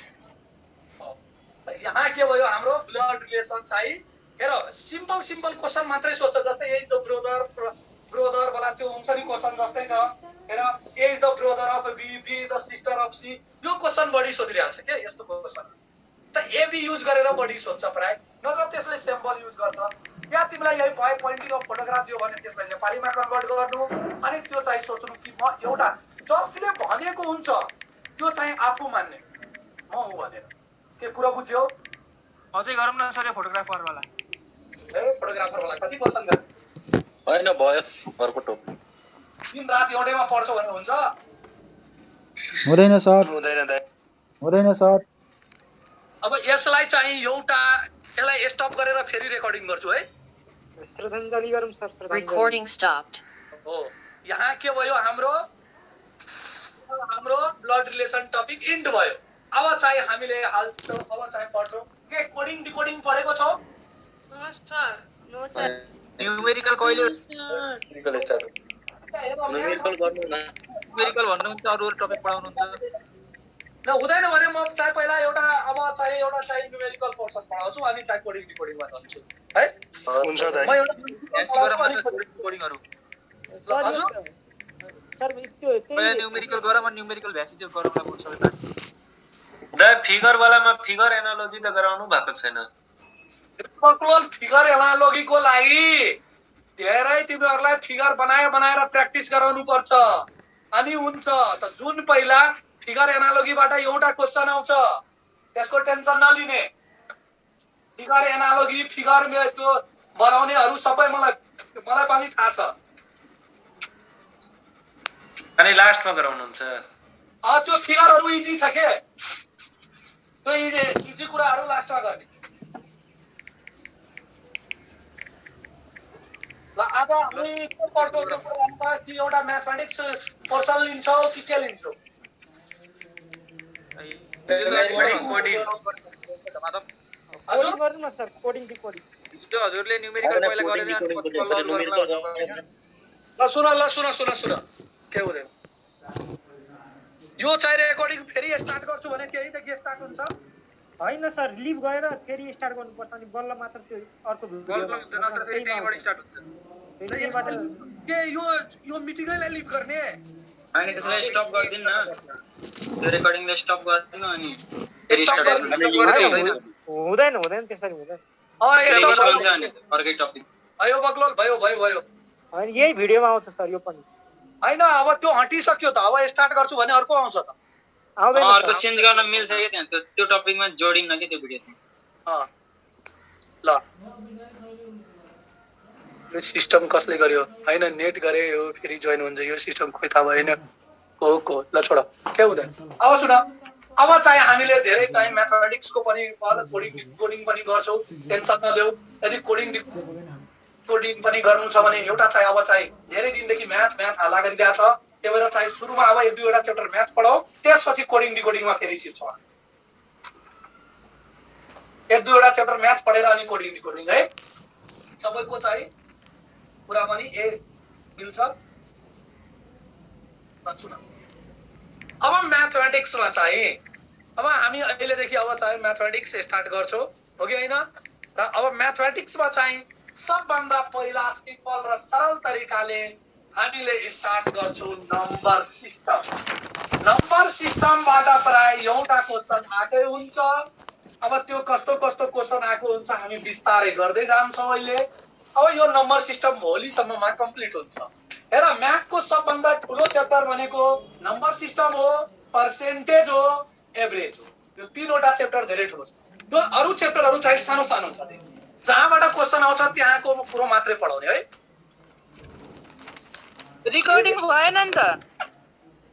यहाँ के भयो? हाम्रो ब्लड रिलेसन चाहिँ हेर, सिम्पल क्वेसन मात्रै सोध्छ। जस्तै एज द ब्रदर वाला त्यो हुन्छ नि क्वेसन जस्तै छ। हेर, as the brother of B, B is the sister of C. यो क्वेसन बढी सोधिरहेको छ क्या यस्तो क्वेसन। त एबी युज गरेर बढी सोध्छ प्राय, नत्र त्यसले सिम्बल युज गर्छ। या तिमीलाई यही भयो पोइन्टिङ अफ फोटोग्राफ दियो भने त्यसलाई नेपालीमा कन्भर्ट गर्नु, अनि त्यो चाहिँ सोच्नु कि म एउटा जसले भनेको हुन्छ त्यो चाहिँ आफू मान्ने म हुँ भनेर। के कुरा बुझ्यो? अझै गरौँ न सर फोटोग्राफर वाला। ए फोटोग्राफर वाला कति क्वेसन गर्ने? होइन भयो अर्को टोप। दिन रात एउटैमा पढ्छौ भने हुन्छ? हुँदैन सर, हुँदैन दाइ, हुँदैन सर। अब यसलाई चाहिँ एउटा यसलाई स्टप गरेर फेरि रेकर्डिङ गर्छु है। श्रद्धाञ्जली गरौँ सर। श्रद्धाञ्जली। Recording stopped. हो, यहाँ के भयो? हाम्रो ब्लड रिलेसन टपिक इन्ड भयो। अब चाहिँ हामीले हाल्छौँ, अब चाहिँ पढ्छौँ। के कोडिङ डिकोडिङ पढेको छौ? No sir. न्युमेरिकल कहिले न्युमेरिकल स्टार्ट हो। न्युमेरिकल गर्नु न। न्युमेरिकल भन्नुहुन्छ अरू टपिक पढाउनुहुन्छ? न हुँदैन भने म चाहिँ पहिला एउटा न्युमेरिकल पोर्सन पढाउँछु अनि चाहिँ कोडिङ डिकोडिङमा जान्छु है। हुन्छ दाइ। म एउटा कोडिङहरु सर त्यो पहिला न्युमेरिकल गरौँ अनि न्युमेरिकल भ्यासी चाहिँ गरौँला कोर्स सबै। दा फिगर वालामा फिगर एनालोजी त गराउनु भएको छैन। फिगर एनालोजीको लागि धेरै तिमीहरूलाई फिगर बनाएर प्र्याक्टिस गराउनु पर्छ अनि हुन्छ। त जुन पहिला फिगर एनालोजीबाट एउटा क्वेशन आउँछ त्यसको टेन्सन नलिने। फिगर एनालोजी फिगर त्यो बनाउनेहरू सबै मलाई पनि थाहा छ। अनि लास्टमा गराउनुहुन्छ? त्यो फिगरहरू इजी छ के, त्यो इजी कुराहरू लास्टमा गर्ने। ल आज हामी के पढ्छौँ कि एउटा म्याथमेटिक्स पोर्सन लिन्छौ कि के लिन्छौ? कोडिङ गर्नु न सर, कोडिङ डिकोडिङ। हिजो हजुरले न्युमेरिकल पहिला गरेर अनि पछि कल गर्नुला भन्नुभयो हैन? ल सुन के हुँदैन। यो चाहिँ रेकर्डिङ फेरि स्टार्ट गर्छु भने त्यहीदेखि स्टार्ट हुन्छ? होइन सर, लिभ गएर फेरि स्टार्ट गर्नुपर्छ अनि बल्ल मात्र त्यो अर्को भिडियो नत्र फेरि त्यहीबाट स्टार्ट हुन्छ। के यो मिटिङैलाई लिभ गर्ने? अनि त्यसलाई स्टप गर्दिन न, त्यो रेकर्डिङलाई स्टप गर्दिन अनि फेरि स्टार्ट गर्दिन। हुँदैन त्यसरी हुँदैन। अर्कै टपिक भयो बक्लोल भयो होइन यही भिडियोमा आउँछ सर यो पनि। होइन अब त्यो हटिसक्यो त, अब स्टार्ट गर्छु भने अर्को आउँछ त। आउँदैन अर्को चेन्ज गर्न मिल्छ के त्यहाँ, त्यो टपिकमा जोडिन्न के त्यो भिडियोसँग। ल यो सिस्टम कसले गर्यो? होइन नेट गरे हो फेरि जोइन हुन्छ यो सिस्टम, खोइ थाहा भएन को ल छोड, के हुँदैन। अब सुन, अब चाहिँ हामीले धेरै चाहिँ म्याथमेटिक्सको पनि कोडिङ डिकोडिङ पनि गर्छौँ, टेन्सन नलिऊ। यदि कोडिङ डिकोडिङ पनि गर्नु छ भने एउटा चाहिँ अब चाहिँ धेरै दिनदेखि म्याथ हल्ला गरिरहेको छ, त्यही भएर चाहिँ सुरुमा अब 1-2 च्याप्टर म्याथ पढाऊ, त्यसपछि कोडिङ डिकोडिङमा फेरि सिक्छौँ। 1-2 च्याप्टर म्याथ पढेर अनि कोडिङ डिकोडिङ है, सबैको चाहिँ कुरा पनि मिल्छ। सुन, अब म्याथमेटिक्समा चाहिँ अब हामी अहिलेदेखि अब चाहिँ म्याथमेटिक्स स्टार्ट गर्छौँ, हो कि होइन? र अब म्याथमेटिक्समा चाहिँ सबभन्दा पहिला सिम्पल र सरल तरिकाले हामीले स्टार्ट गर्छौँ नम्बर सिस्टम। नम्बर सिस्टमबाट प्राय एउटा क्वेसन आएकै हुन्छ। अब त्यो कस्तो क्वेसन आएको हुन्छ हामी बिस्तारै गर्दै जान्छौँ अहिले। अब यो नम्बर सिस्टम भोलिसम्ममा कम्प्लिट हुन्छ। हेर, म्याथको सबभन्दा ठुलो च्याप्टर भनेको नम्बर सिस्टम हो, पर्सेन्टेज हो, एभरेज हो। यो 3वटा च्याप्टर धेरै ठुलो छ। यो अरू च्याप्टरहरू चाहिँ सानो छ, जहाँबाट क्वेसन आउँछ त्यहाँको कुरो मात्रै पढाउने है। रिकर्डिङ भएन नि त।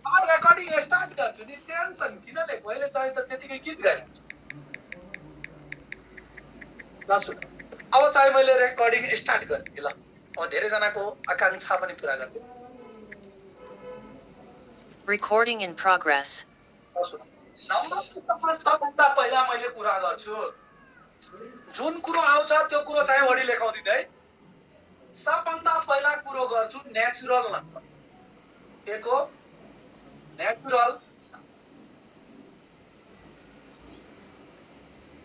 अब रेकर्डिङ स्टार्ट गर्छु नि, टेन्सन किन लिएको? अहिले चाहिँ त त्यतिकै गीत गाइन्छ। ल सुन, अब चाहिँ मैले रेकर्डिङ स्टार्ट गरेँ ल। अब धेरैजनाको आकांक्षा पनि पुरा गर्छु। Recording in progress. नम्बर सिस्टममा सबभन्दा पहिला मैले कुरा गर्छु, जुन कुरो आउँछ त्यो कुरो चाहिँ बढी लेखाउँदिन है। सबभन्दा पहिला कुरो गर्छु नेचुरल नम्बर। के को?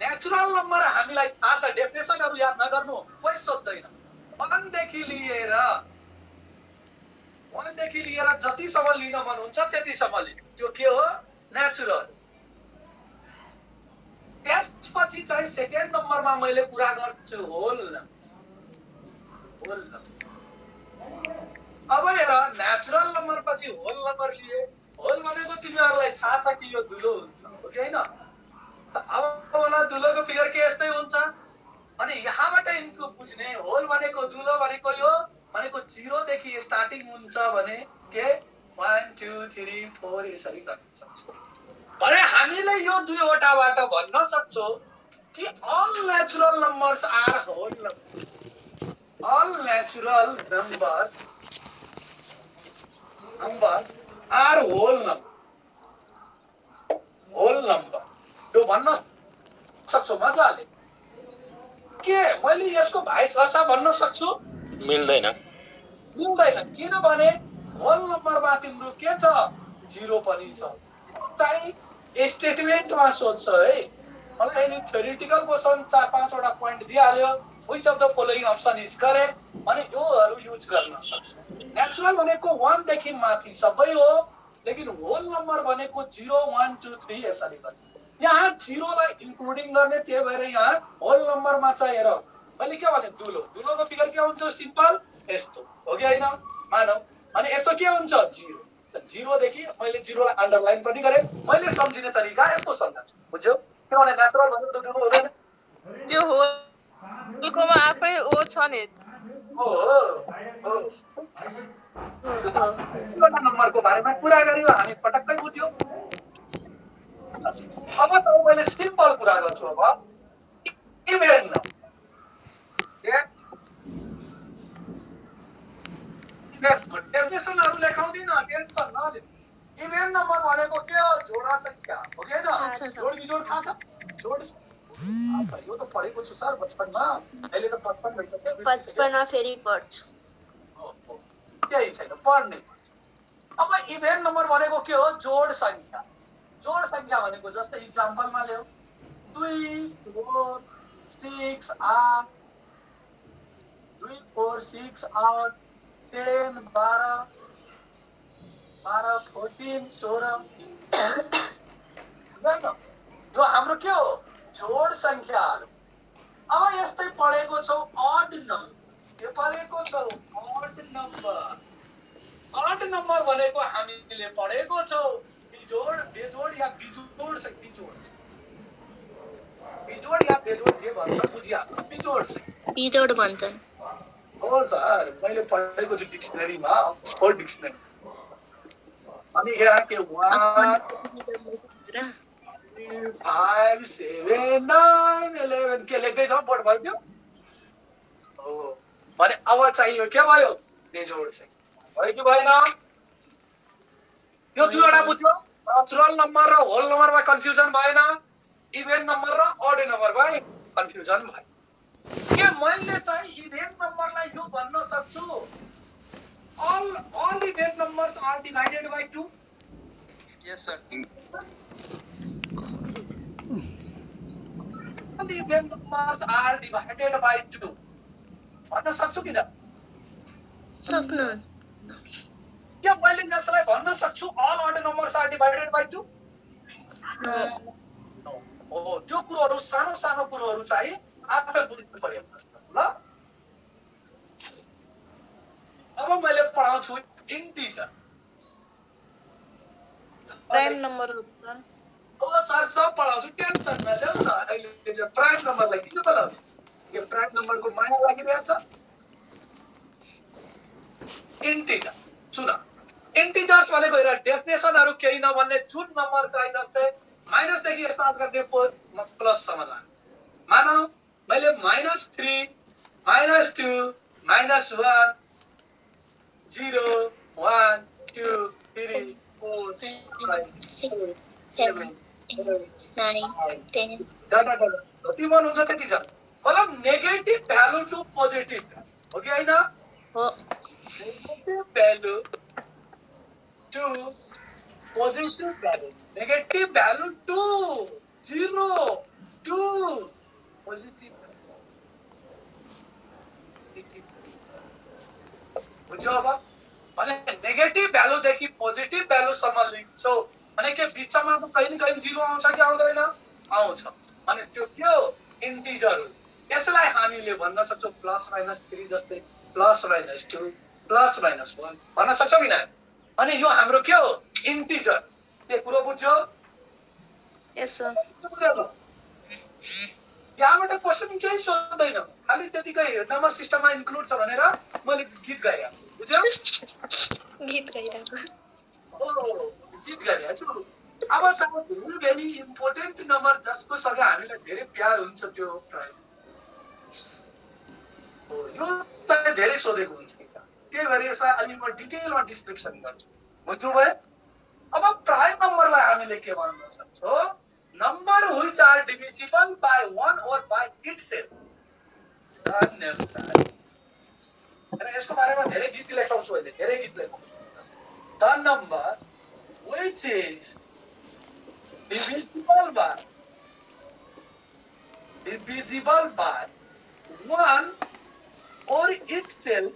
नेचुरल नम्बर हामीलाई थाहा छ, डेफिनेसनहरू याद नगर्नु, कोही सोध्दैन। 1 देखि लिएर जतिसम्म लिन मन हुन्छ त्यतिसम्म लिनु, त्यो के हो? नेचुरल। त्यसपछि चाहिँ सेकेन्ड नम्बरमा मैले कुरा गर्छु होल नम्बर। अब हेर, नेचुरल नम्बर पछि होल नम्बर लिए। होल भनेको तिमीहरूलाई थाहा छ कि यो दुलो हुन्छ, हो कि होइन? अब मलाई दुलोको फिगर के यस्तै हुन्छ। अनि यहाँबाट इनको बुझ्ने होल भनेको दुलो भनेको यो भनेको 0 देखि स्टार्टिङ हुन्छ भने के 1 2 3 4 यसरी गर्न सक्छौँ। भने हामीले यो दुईवटाबाट भन्न सक्छौँ कि all natural numbers are whole numbers. All natural numbers are whole number. Whole number यो भन्न सक्छु मजाले। के मैले यसको भाइस वर्सा भन्न सक्छु? मिल्दैन। किनभने होल नम्बरमा तिम्रो के छ? 0 पनि छ। चाहिँ स्टेटमेन्टमा सोध्छ है। मलाई यदि थ्योरिटिकल क्वेसन 4-5 वटा पोइन्ट दिइहाल्यो, which of the following option is correct भने योहरू युज गर्न सक्छौ। नेचुरल भनेको 1 देखि माथि सबै हो, लेकिन होल नम्बर भनेको 0 1 2 3 यसरी गर्ने। यहाँ 0 लाई इन्क्लुडिङ गर्ने, त्यही भएर यहाँ होल नम्बरमा चाहिँ हेर मैले के भने दुलोको फिगर के हुन्छ? सिम्पल यस्तो, हो कि हैन? मानौ अनि यस्तो के हुन्छ? 0। त 0 देखि मैले 0 लाई अन्डरलाइन पनि गरे। मैले सम्झिने तरिका यस्तो सम्झन्छु, बुझ्यौ? किनभने नेचुरल भनेको त दुलो हुँदैन। त्यो होलकोमा आफै ओ छ नि। नम्बरको बारेमा कुरा गर्यो हामी, पटक्कै बुझ्यौ। अब त मैले सिम्पल कुरा गर्छु। अब इभेन डेफिनेसनहरु लेखाउँदिन, टेन्सन नलिनु। इभेन नम्बर भनेको के हो? जोडा संख्या हो कि हैन? जोड बिजोड थाहा छ? जोड अच्छा यो त पढेको छु सर बचपनमा। अहिले त 55 भइसक्यो। 55 मा फेरि पढ्छु। केही छैन पढ्ने। अब इभेन नम्बर भनेको के हो? जोड संख्या। जोड संख्या भनेको जस्तै इक्जाम्पलमा ल्याऊ 2 4 6 8 2 4 6 8 10 12 12 14 16 यो हाम्रो के हो? जोड संख्याहरू। अब यस्तै पढेको छौ अड नम्बर। के पढेको छौ? Odd number. अड नम्बर भनेको हामीले पढेको छौ बिजोड बेजोड या बिजोड से बिजोड। बिजोड या बेजोड जे भन्छ बुझिहाल्नु। बिजोड से बिजोड भन्छन्। हो सर मैले पढेको छु डिक्सनरीमा ऑक्सफोर्ड डिक्सनरी। अनि यहाँ के 1 2 5 7 9 11 के लेख्दै छ बोर्ड भयो हो। भने अब चाहियो के भयो? बेजोड संख्या भयो कि भएन? यो दुईवटा बुझ्यो? नेचुरल नम्बर र होल नम्बरमा कन्फ्युजन भएन? इभेन नम्बर र अड नम्बरमा कन्फ्युजन भयो। के मैले चाहिँ इभेन नम्बरलाई यो भन्न सक्छु all even numbers are divided by 2? Yes sir. All even numbers are divided by 2. भन्न सक्छु किन? सक्नु। के मैले यसलाई भन्न सक्छु all odd numbers are divided by 2? हो त्यो कुरोहरु सानो सानो कुरोहरु चाहिँ आफै बुझ्नु पर्यो ल। अब मैले पढाउँछु इन्टिजर। प्राइम नम्बर हुन्छ। हो सर सब पढाउँछु टेन्सन नलिऊ न। अहिले चाहिँ प्राइम नम्बरलाई किन बोलाउँछ? यो प्राइम नम्बरको माया लागिरहेछ। इन्टिजर सुन इन्टिजर्स भनेको हेर डेफिनेसनहरु केही नभन्ने जुन नम्बर चाहिँ जस्तै माइनस देखि स्टार्ट गर्ने प्लस सम्म जाने। मानौ मैले -3 -2 -1 0 1 2 3 4 5 6 7 8 9 10 जति मन हुन्छ त्यति छ। मतलब negative value to positive value हो कि हैन? हो। Negative value to positive value, negative value 2, 0, 2, positive बुझ्यो अब? भने नेगेटिभ भ्यालु देखि पोजिटिभ भ्यालु सम्म लिन्छौ भने के बिचमा त कहीं न कहीं 0 आउँछ कि आउँदैन? आउँछ। अनि त्यो के हो? इन्टिजर हो। यसलाई हामीले भन्न सक्छौ +-3 जस्तै +-2 +-1 भन्न सक्छौ किन? अनि यो हाम्रो के हो? इन्टिजर। के कुरो बुझ्यो? यस सर। यहाँबाट क्वेशन केही सोध्दैन खाली त्यतिकै नम्बर सिस्टममा इन्क्लुड छ भनेर मैले गीत गाइरहेको बुझ्यो? गीत गाइरहेको। ओ गीत गाइरहेको। अब चाहिँ भेरी इम्पोर्टेन्ट नम्बर जसको सँग हामीलाई धेरै प्यार हुन्छ त्यो प्राइम हो। यो चाहिँ धेरै सोधेको हुन्छ त्यही भएर यसलाई अलि म डिटेलमा डिस्क्रिप्सन गर्छु। बुझ्नु भयो? अब प्राइम नम्बरलाई हामीले के भन्न सक्छौं? Number which are divisible by 1 or by itself। धन्यवाद। र यसको बारेमा धेरै गीत लेखाउँछु अहिले धेरै गीत लेखाउँछु। The number which is divisible by 1 or itself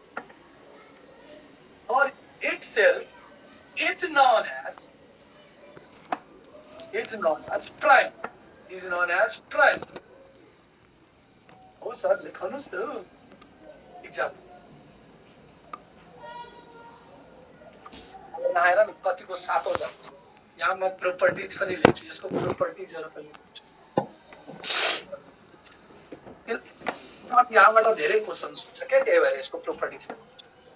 is known as prime. हो सर लेख्नुस् त एक्जाम्पल आएर नि कतिको सातो जान्छ। यहाँ म प्रोपर्टिज पनि लेख्छु यसको प्रोपर्टिजहरु पनि लेख्छु। यहाँबाट धेरै क्वेशन्स हुन्छ के त्यही भएर यसको प्रोपर्टिज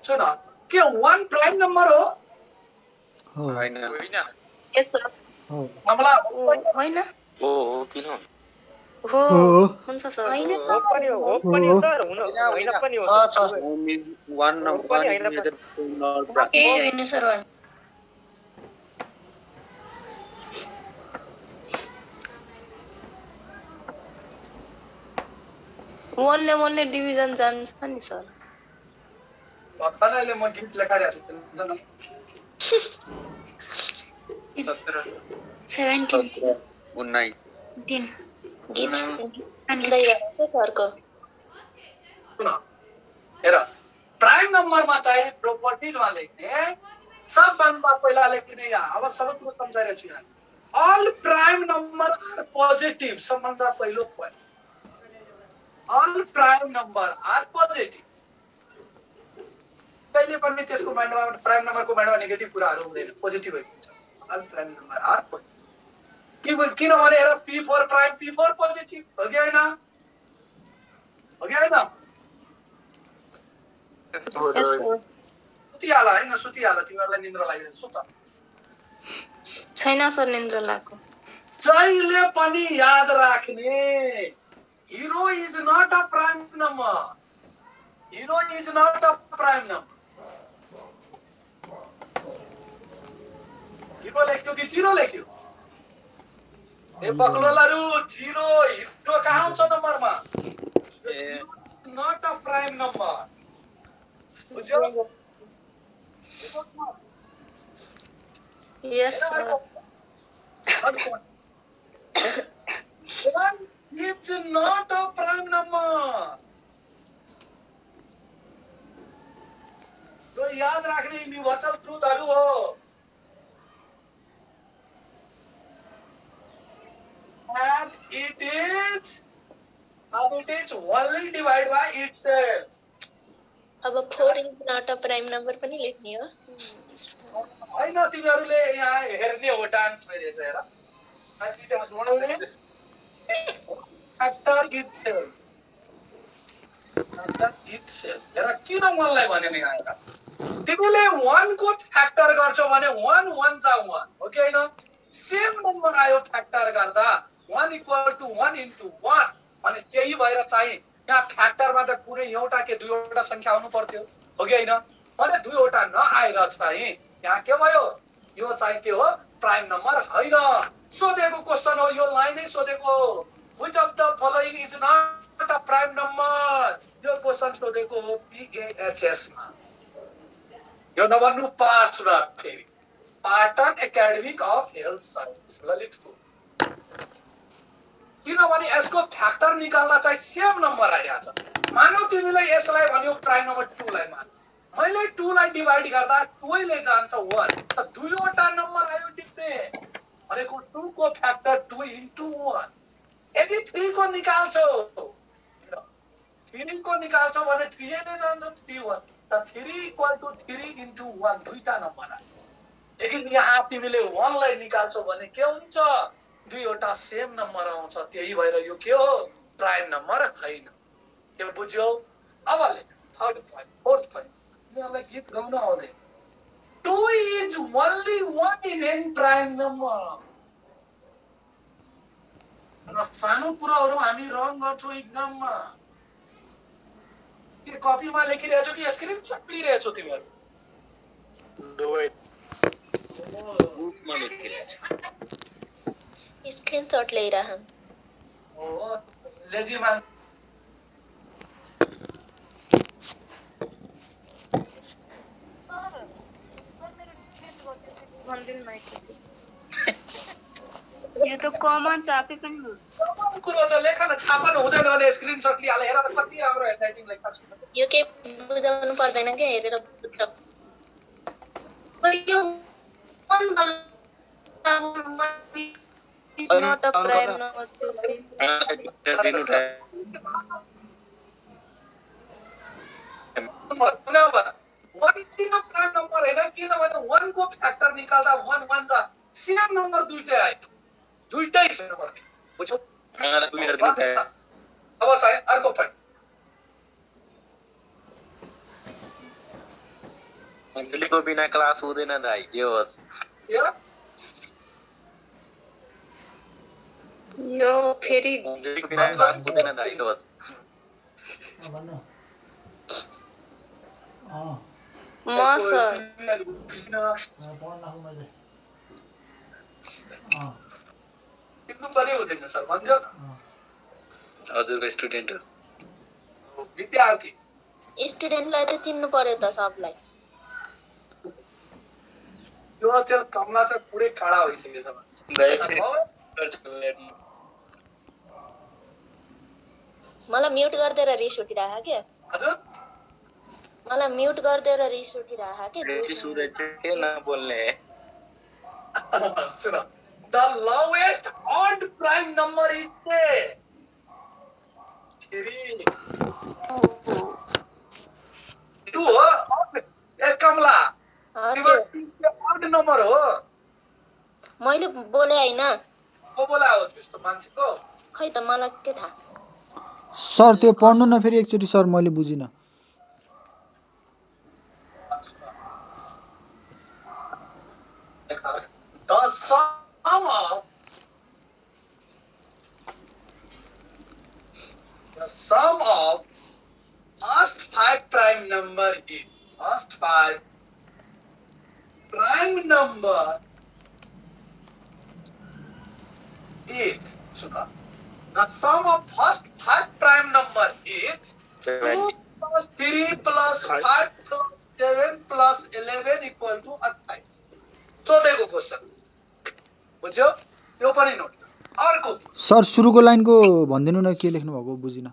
सुन के 1 प्राइम नम्बर हो? होइन होइन। यस सर। हमला होइन। हो किन? हो हुन्छ सर। होइन हो सर। पनि हो पनि सर हुन होइन पनि हो। 1 नम्बर ए होइन सर। 1ले डिभिजन जान्छ नि सर। भर्खर अहिले म गीत लेखाइरहेको छु 17 19 दिन सरको सुन हेर प्राइम नम्बरमा चाहिँ प्रोपर्टिजमा लेख्ने सबभन्दा पहिला लेख्ने यहाँ अब सबै कुरो सम्झाइरहेको छु यहाँ all prime number are positive सबभन्दा पहिलो point all prime number are positive कहिले पनि त्यसको माइन्डमा प्राइम नम्बरको माइन्डमा नेगेटिभ कुराहरू हुँदैन पोजिटिभ हुन्छ all prime number are positive किनभने हेर P4 प्राइम P4 पोजिटिभ हो कि होइन सुतिहाल होइन सुतिहाल तिमीहरूलाई निन्द्रा लागिरहेछ सुत छैन सर निन्द्रा लाग्यो। जहिले पनि याद राख्ने zero is not a prime number zero लेख्यो कि जिरो लेख्यो ए बक्लोलाहरू जिरो हिरो कहाँ आउँछ नम्बरमा नट अ प्राइम नम्बर बुझ्यौ यस sir. It's not a prime number. तो याद राख्ने युनिभर्सल ट्रुथहरु हो and it is only divided by itself. अब 4 is not a prime number पनि लेख्ने हो हैन तिमीहरुले यहाँ हेर्ने हो डान्स मेरो चाहिँ हेर अनि त्यो बनाउने factor itself हेर किन मनलाई भने नि आएर तिमीले 1 को फ्याक्टर गर्छौ भने 1 1 जा 1 हो कि हैन सेम नम्बर आयो फ्याक्टर गर्दा 1 = 1 * 1 अनि त्यही भएर चाहिँ यहाँ फ्याक्टरमा त कुनै एउटा के दुईवटा संख्या आउनु पर्थ्यो हो कि हैन अनि दुईवटा नआएर चाहिँ यहाँ के भयो यो चाहिँ के हो प्राइम नम्बर हैन सोधेको क्वेशन हो यो लाइनै सोधेको which of the following is not a prime number यो क्वेशन सोधेको हो PAHS मा यो नभन्नु पासमा फेरि Patan academic of health science Lalitpur किनभने यसको फ्याक्टर निकाल्दा चाहिँ सेम नम्बर आइरहेछ मानौ तिमीले यसलाई भन्यो प्राइम नम्बर 2 लाई मान मैले 2 लाई डिवाइड गर्दा 2 ले जान्छ 1 त दुईवटा नम्बर आयो टिप्ने भनेको 2 को फ्याक्टर 2 * 1 यदि 3 को निकाल्छौ 3 को निकाल्छौ भने 3 ले जान्छ 3 1 त 3 = 3 * 1 दुईटा नम्बर आयो लेकिन यहाँ तिमीले 1 लाई निकाल्छौ भने के हुन्छ दुईवटा सेम नम्बर आउँछ त्यही भएर यो के हो प्राइम नम्बर हैन के बुझ्यौ अब ले थर्ड पोइन्ट फोर्थ पोइन्ट यहाँलाई गीत गाउन आउँदैन 2 is only one in prime number र सानो कुराहरु हामी रङ गर्छौ एक्जाममा के कपीमा लेखिरहेछौ कि स्क्रिनशट लिइरहेछौ तिमीहरु दुवै बुकमा लेखिरहेछु स्क्रिनशट लिइरहम ओ लेजी मान यो त कमन चापे पनि हो कुरो चाहिँ लेखन छापन हुँदैन भने स्क्रिनशट लिहाल हेर त कति राम्रो हेडराइटिङ लेख्छ यो के बुझाउनु पर्दैन के हेरेर बुझ्छ यो is not a prime number prime number हैन किनभने 1 को फ्याक्टर निकाल्दा 1 1 जा सेम नम्बर दुईटै आयो दुईटै सेम नम्बर बुझ्यौ अब चाहिँ अर्को पोइन्ट अञ्जलीको बिना क्लास हुँदैन दाइ जे होस् यो फेरि अञ्जलीको बिना क्लास हुँदैन दाइ होस् म सर तिम्रो पनि हुँदैन सर भन्छ हजुरको स्टुडेन्ट हो विद्यार्थी स्टुडेन्टलाई त चिन्नु पर्यो त सबलाई। यो चाहिँ कमला चाहिँ पुरै काडा भइसकेछ मलाई म्युट गरिदिएर रिस उठिराख के। हजुर मलाई म्युट गरिदिएर रिस उठिराख के। के नबोल्ने सुन the lowest odd prime number is 3 2 हो ए कमला हजुर ऑड नंबर हो मैले बोले हैन। को बोला हो त्यस्तो मान्छेको खै त मलाई के थाहा। सर त्यो पढ्नु न फेरि एकचोटि सर मैले बुझिन। The sum of first 5 prime number is first 5 prime number is the sum of first 5 prime number is 2 plus 3 plus 5 plus 7 plus 11 equal to 28. सोधेको क्वेशन बुझ्यो यो पनि नोट अर्को सर सुरुको लाइनको भन्दिनु न के लेख्नु भएको बुझिन।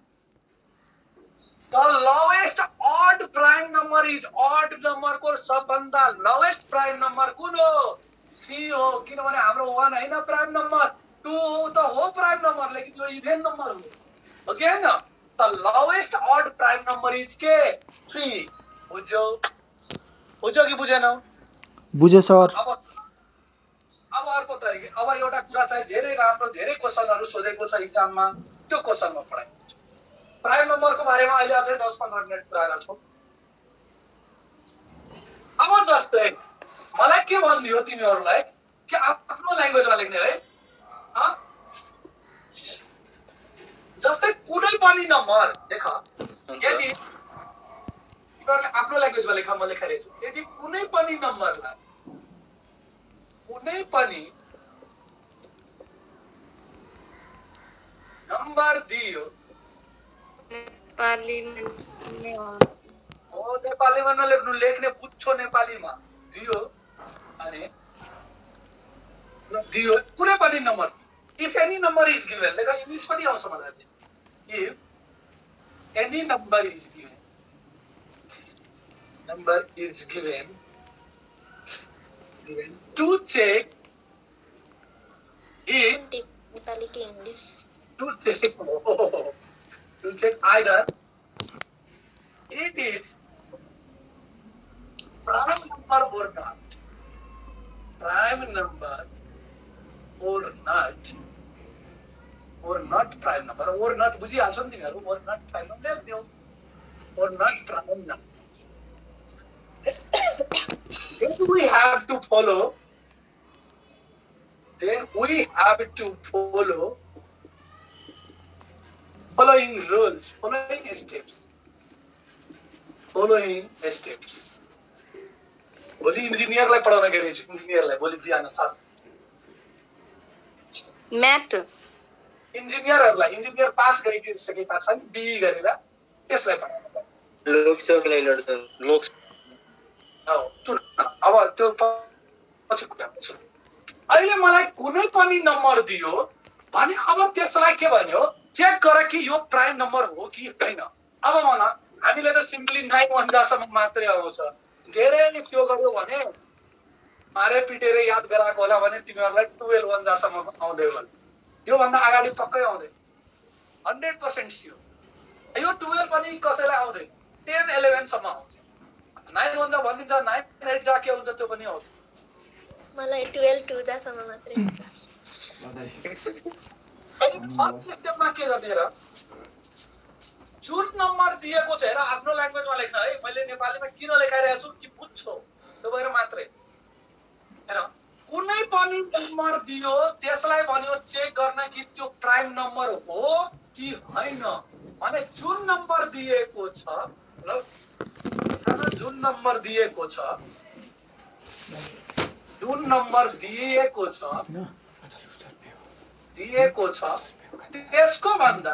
The lowest odd prime number is odd number को सबभन्दा लोवेस्ट प्राइम नंबर कुन हो 3 हो किनभने हाम्रो 1 हैन प्राइम नंबर 2 त हो प्राइम नंबर लेकिन यो इभेन नंबर हो ओके हैन the lowest odd prime number is के 3 बुझ्यो कि बुझेन बुझे सर। अब अर्को तरिका अब एउटा कुरा चाहिँ धेरै राम्रो धेरै क्वेशनहरु सोधेको छ एक्जाममा त्यो क्वेशनमा पढाइन्छ प्राइम नम्बरको बारेमा अहिले अझै 10-15 मिनेट कुरा गर्छौं। अब जस्तै मलाई के भन्दियो तिमीहरुलाई कि आफ्नो ल्याङ्ग्वेजमा लेख्ने है जस्तै कुनै पनि नम्बर देख यदि तिमीहरुले आफ्नो ल्याङ्ग्वेजमा लेख म लेखेरै छु यदि कुनै पनि नम्बरलाई कुनै पनि नम्बर दियो नेपालीमा नलेख्नु लेख्ने बुझ्छौ नेपालीमा दियो अनि दियो कुनै पनि number if any number is given लेख इंग्लिश पनि आउँछ मलाई if any number is given to check it Nepali के English to check either it is prime number or not prime number or not prime number or not बुझिहाल्छौ नि तिमीहरु or not prime number लेख्दियौ or not prime number then we have to follow following rules following steps भोलि इन्जिनियरलाई पढाउन गएर इन्जिनियरलाई भोलि बिहान 7 math engineer pass गरिसकेका छन् be गरेर त्यसलाई पढाउन अब त्यो पछि कुरा गर्छु अहिले मलाई कुनै पनि नम्बर दियो भने अब त्यसलाई के भन्यो चेक गर कि यो प्राइम नम्बर हो कि हैन अब भन हामीले त सिम्पली 9 भन्दासम्म मात्रै आउँछ धेरै त्यो गर्यो भने मारे पिटेर याद गराएको होला भने तिमीहरुलाई 12 भन्दासम्म आउँदै होला यो भन्दा अगाडि पक्कै आउँदैन 100% स्योर यो 12 पनि कसैलाई आउँदैन 10 11 सम्म आउँछ 9 भन्दा भनिन्छ 9 8 जा के हुन्छ त्यो पनि आउँछ मलाई 12 2 जा सम्म मात्रै अनि सिस्टममा के गर्दिएर जुन नम्बर दिएको छ हेर आफ्नो ल्याङ्ग्वेजमा लेख्न है मैले नेपालीमा किन लेखाइरहेको छु कि बुझ्छौ त्यो भएर मात्रै हेर कुनै पनि नम्बर दियो त्यसलाई भन्यो चेक गर्न कि त्यो प्राइम नम्बर हो कि हैन भने जुन नम्बर दिएको छ ल जुन नम्बर दिएको छ त्यसको भन्दा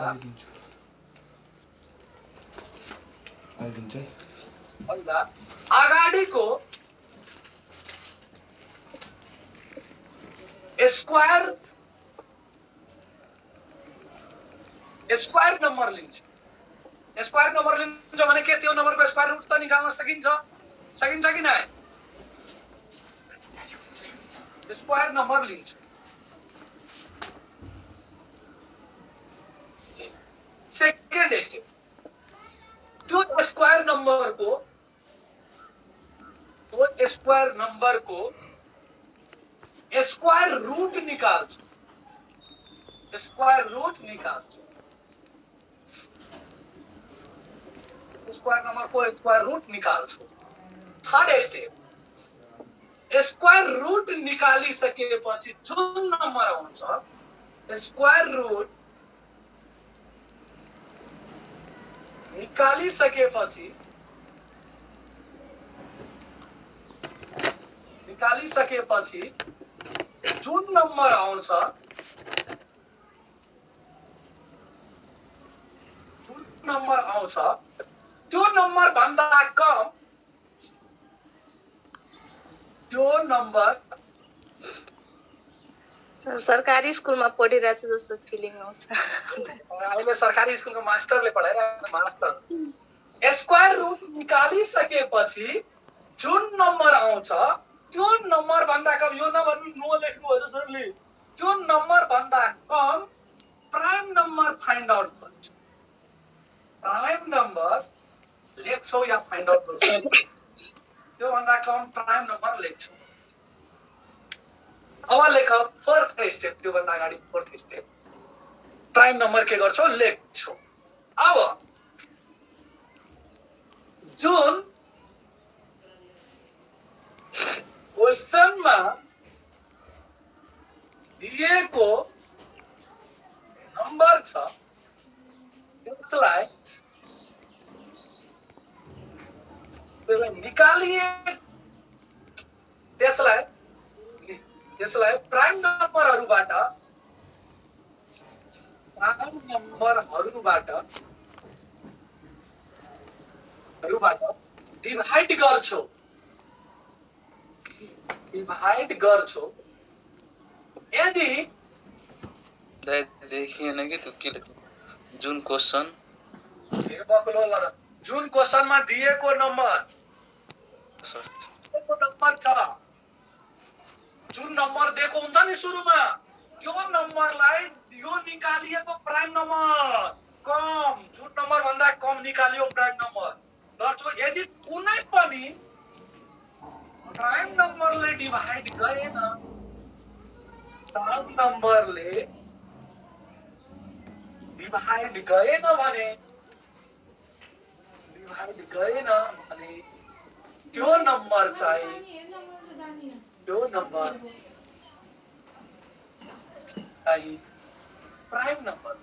भन्दा अगाडिको स्क्वायर नम्बर लिन्छु। स्क्वायर नम्बर लिन्छ भने के त्यो नम्बरको स्क्वायर रुट त निकाल्न सकिन्छ कि नै? स्क्वायर नम्बर लिन्छु। सेकेन्ड स्टेप, त्यो स्क्वायर नम्बरको स्क्वायर रूट निकाल्छु। स्क्वायर नम्बरको स्क्वायर रूट निकाल्छु। थर्ड स्टेप, स्क्वायर रूट निकालिसकेपछि जुन नम्बर आउँछ स्क्वायर रूट निकालिसकेपछि जुन नम्बर आउँछ त्यो नम्बर भन्दा कम सरकारी स्कुलमा पढिरहेको छु जस्तो फिलिङ आउँछ। अहिले सरकारी स्कुलको मास्टरले पढाइरहेको मास्टर। स्क्वायर रूट निकालिसकेपछि जुन नम्बर आउँछ त्यो नम्बर भन्दा कम, यो नभन्नु नो लेख्नु हो सरले, त्यो नम्बर भन्दा कम प्राइम नम्बर फाइन्ड आउट गर्छु। प्राइम नम्बर लेख्छौ या फाइन्ड आउट गर्छौ, त्यो भन्दा कम प्राइम नम्बर लेख्छौ। अब लेख फोर्थ स्टेप, त्यो भन्दा अगाडि फोर्थ स्टेप, प्राइम नम्बर के गर्छौ लेख्छौ। अब जुन क्वेशनमा दिएको नम्बर छ त्यसलाई प्राइम नम्बरहरूबाट डिभाइड गर्छौ। यदि देखिएन कि त्यो के जुन क्वेशन क्वेशनमा दिएको नम्बर छ, जुन नम्बर दिएको हुन्छ नि सुरुमा, त्यो नम्बरलाई यो निकालिएको प्राइम नम्बर कम, जुन नम्बर भन्दा कम निकालियो प्राइम नम्बर गर्छौ। यदि कुनै पनि प्राइम नम्बरले डिभाइड गरेन, भने त्यो नम्बर चाहिँ प्राइम नम्बर।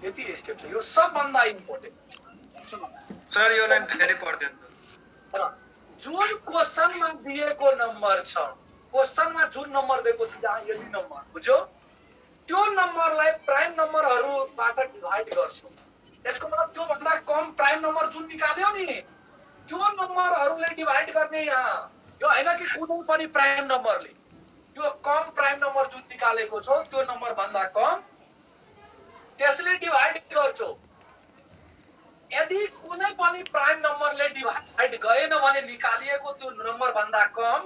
यति स्टेप छ, यो सबभन्दा इम्पोर्टेन्ट। सर यो लाइन फेरि पढ्दैन त। जुन क्वेशनमा दिएको नम्बर छ, क्वेशनमा जुन नम्बर दिएको छ जहाँ यदि नम्बर बुझ्यो, त्यो नम्बरलाई प्राइम नम्बरहरूबाट डिभाइड गर्छौ। यसको मतलब त्यो भन्दा कम प्राइम नम्बर जुन निकाल्यो नि त्यो नम्बरहरूले डिभाइड गर्ने। यहाँ यो हैन कि कुनै पनि प्राइम नम्बरले, यो कम प्राइम नम्बर जुन निकालेको छ त्यो नम्बर भन्दा कम त्यसले डिभाइड गर्छौ। यदि कुनै पनि प्राइम नम्बरले डिभाइड गरेन भने निकालिएको त्यो नम्बर भन्दा कम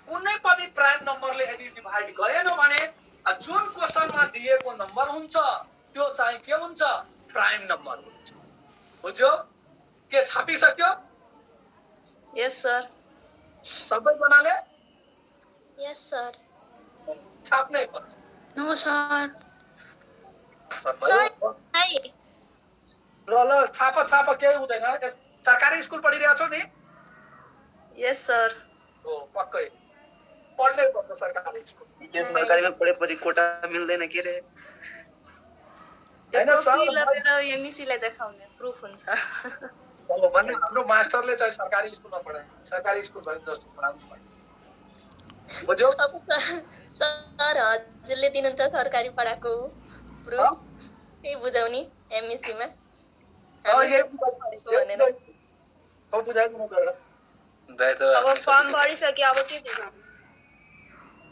कुनै पनि प्राइम नम्बरले यदि डिभाइड गरेन भने जुन क्वेशनमा दिएको नम्बर हुन्छ त्यो चाहिँ के हुन्छ प्राइम नम्बर हुन्छ। बुझ्यो? के छापिसक्यो? यस सर। सबैजनाले? यस सर। छाप्नै पर्छ। No sir. ल छाप केही हुँदैन। सरकारी स्कुल पढिरहेको छौ नि? Yes sir. हो पक्कै पढ्नै पर्छ सरकारी स्कुल। सरकारीमा पढेपछि कोटा मिल्दैन के रे? हैन सर, लगेर एमइसीलाई देखाउने प्रुफ हुन्छ। हो भन्ने हाम्रो मास्टरले चाहिँ सरकारी स्कुलमा पढाए, सरकारी स्कुल भयो जस्तो पढाउनु पर्छ। बुझ्यौ? सर हजुरले दिनुहुन्छ सरकारी पढाएको प्रुफ? त्यही बुझाउने एमएससी मा यही भनेर हो बुझाइदिनु पर्यो दाइ त अब फर्म भरिसक्यो अब के दिनु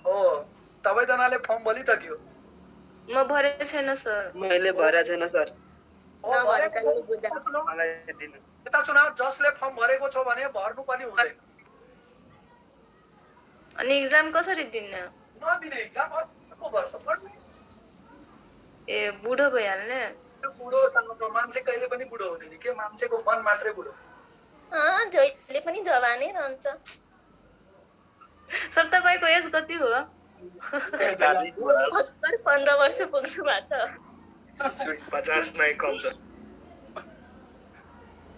हो सबैजनाले फर्म भरिसक्यो म भरेको छैन सर मैले भरेको छैन सर नभरेकाले बुझा मलाई दिनु यता चुनाव जसले फर्म भरेको छ भने भर्नु पनि हुँदैन अनि एक्जाम कसरी दिने नदिने एक्जाम अर्को वर्ष पढ्ने ए बुढो भइहाल्ने बुढो मान्छे कहिले पनि बुढो हुँदैन के मान्छेको मन मात्रै बुढो जहिले पनि जवानै रहन्छ सर तपाईको एज कति हो 15 वर्ष पुग्नु भएको छ 50 मा कम छ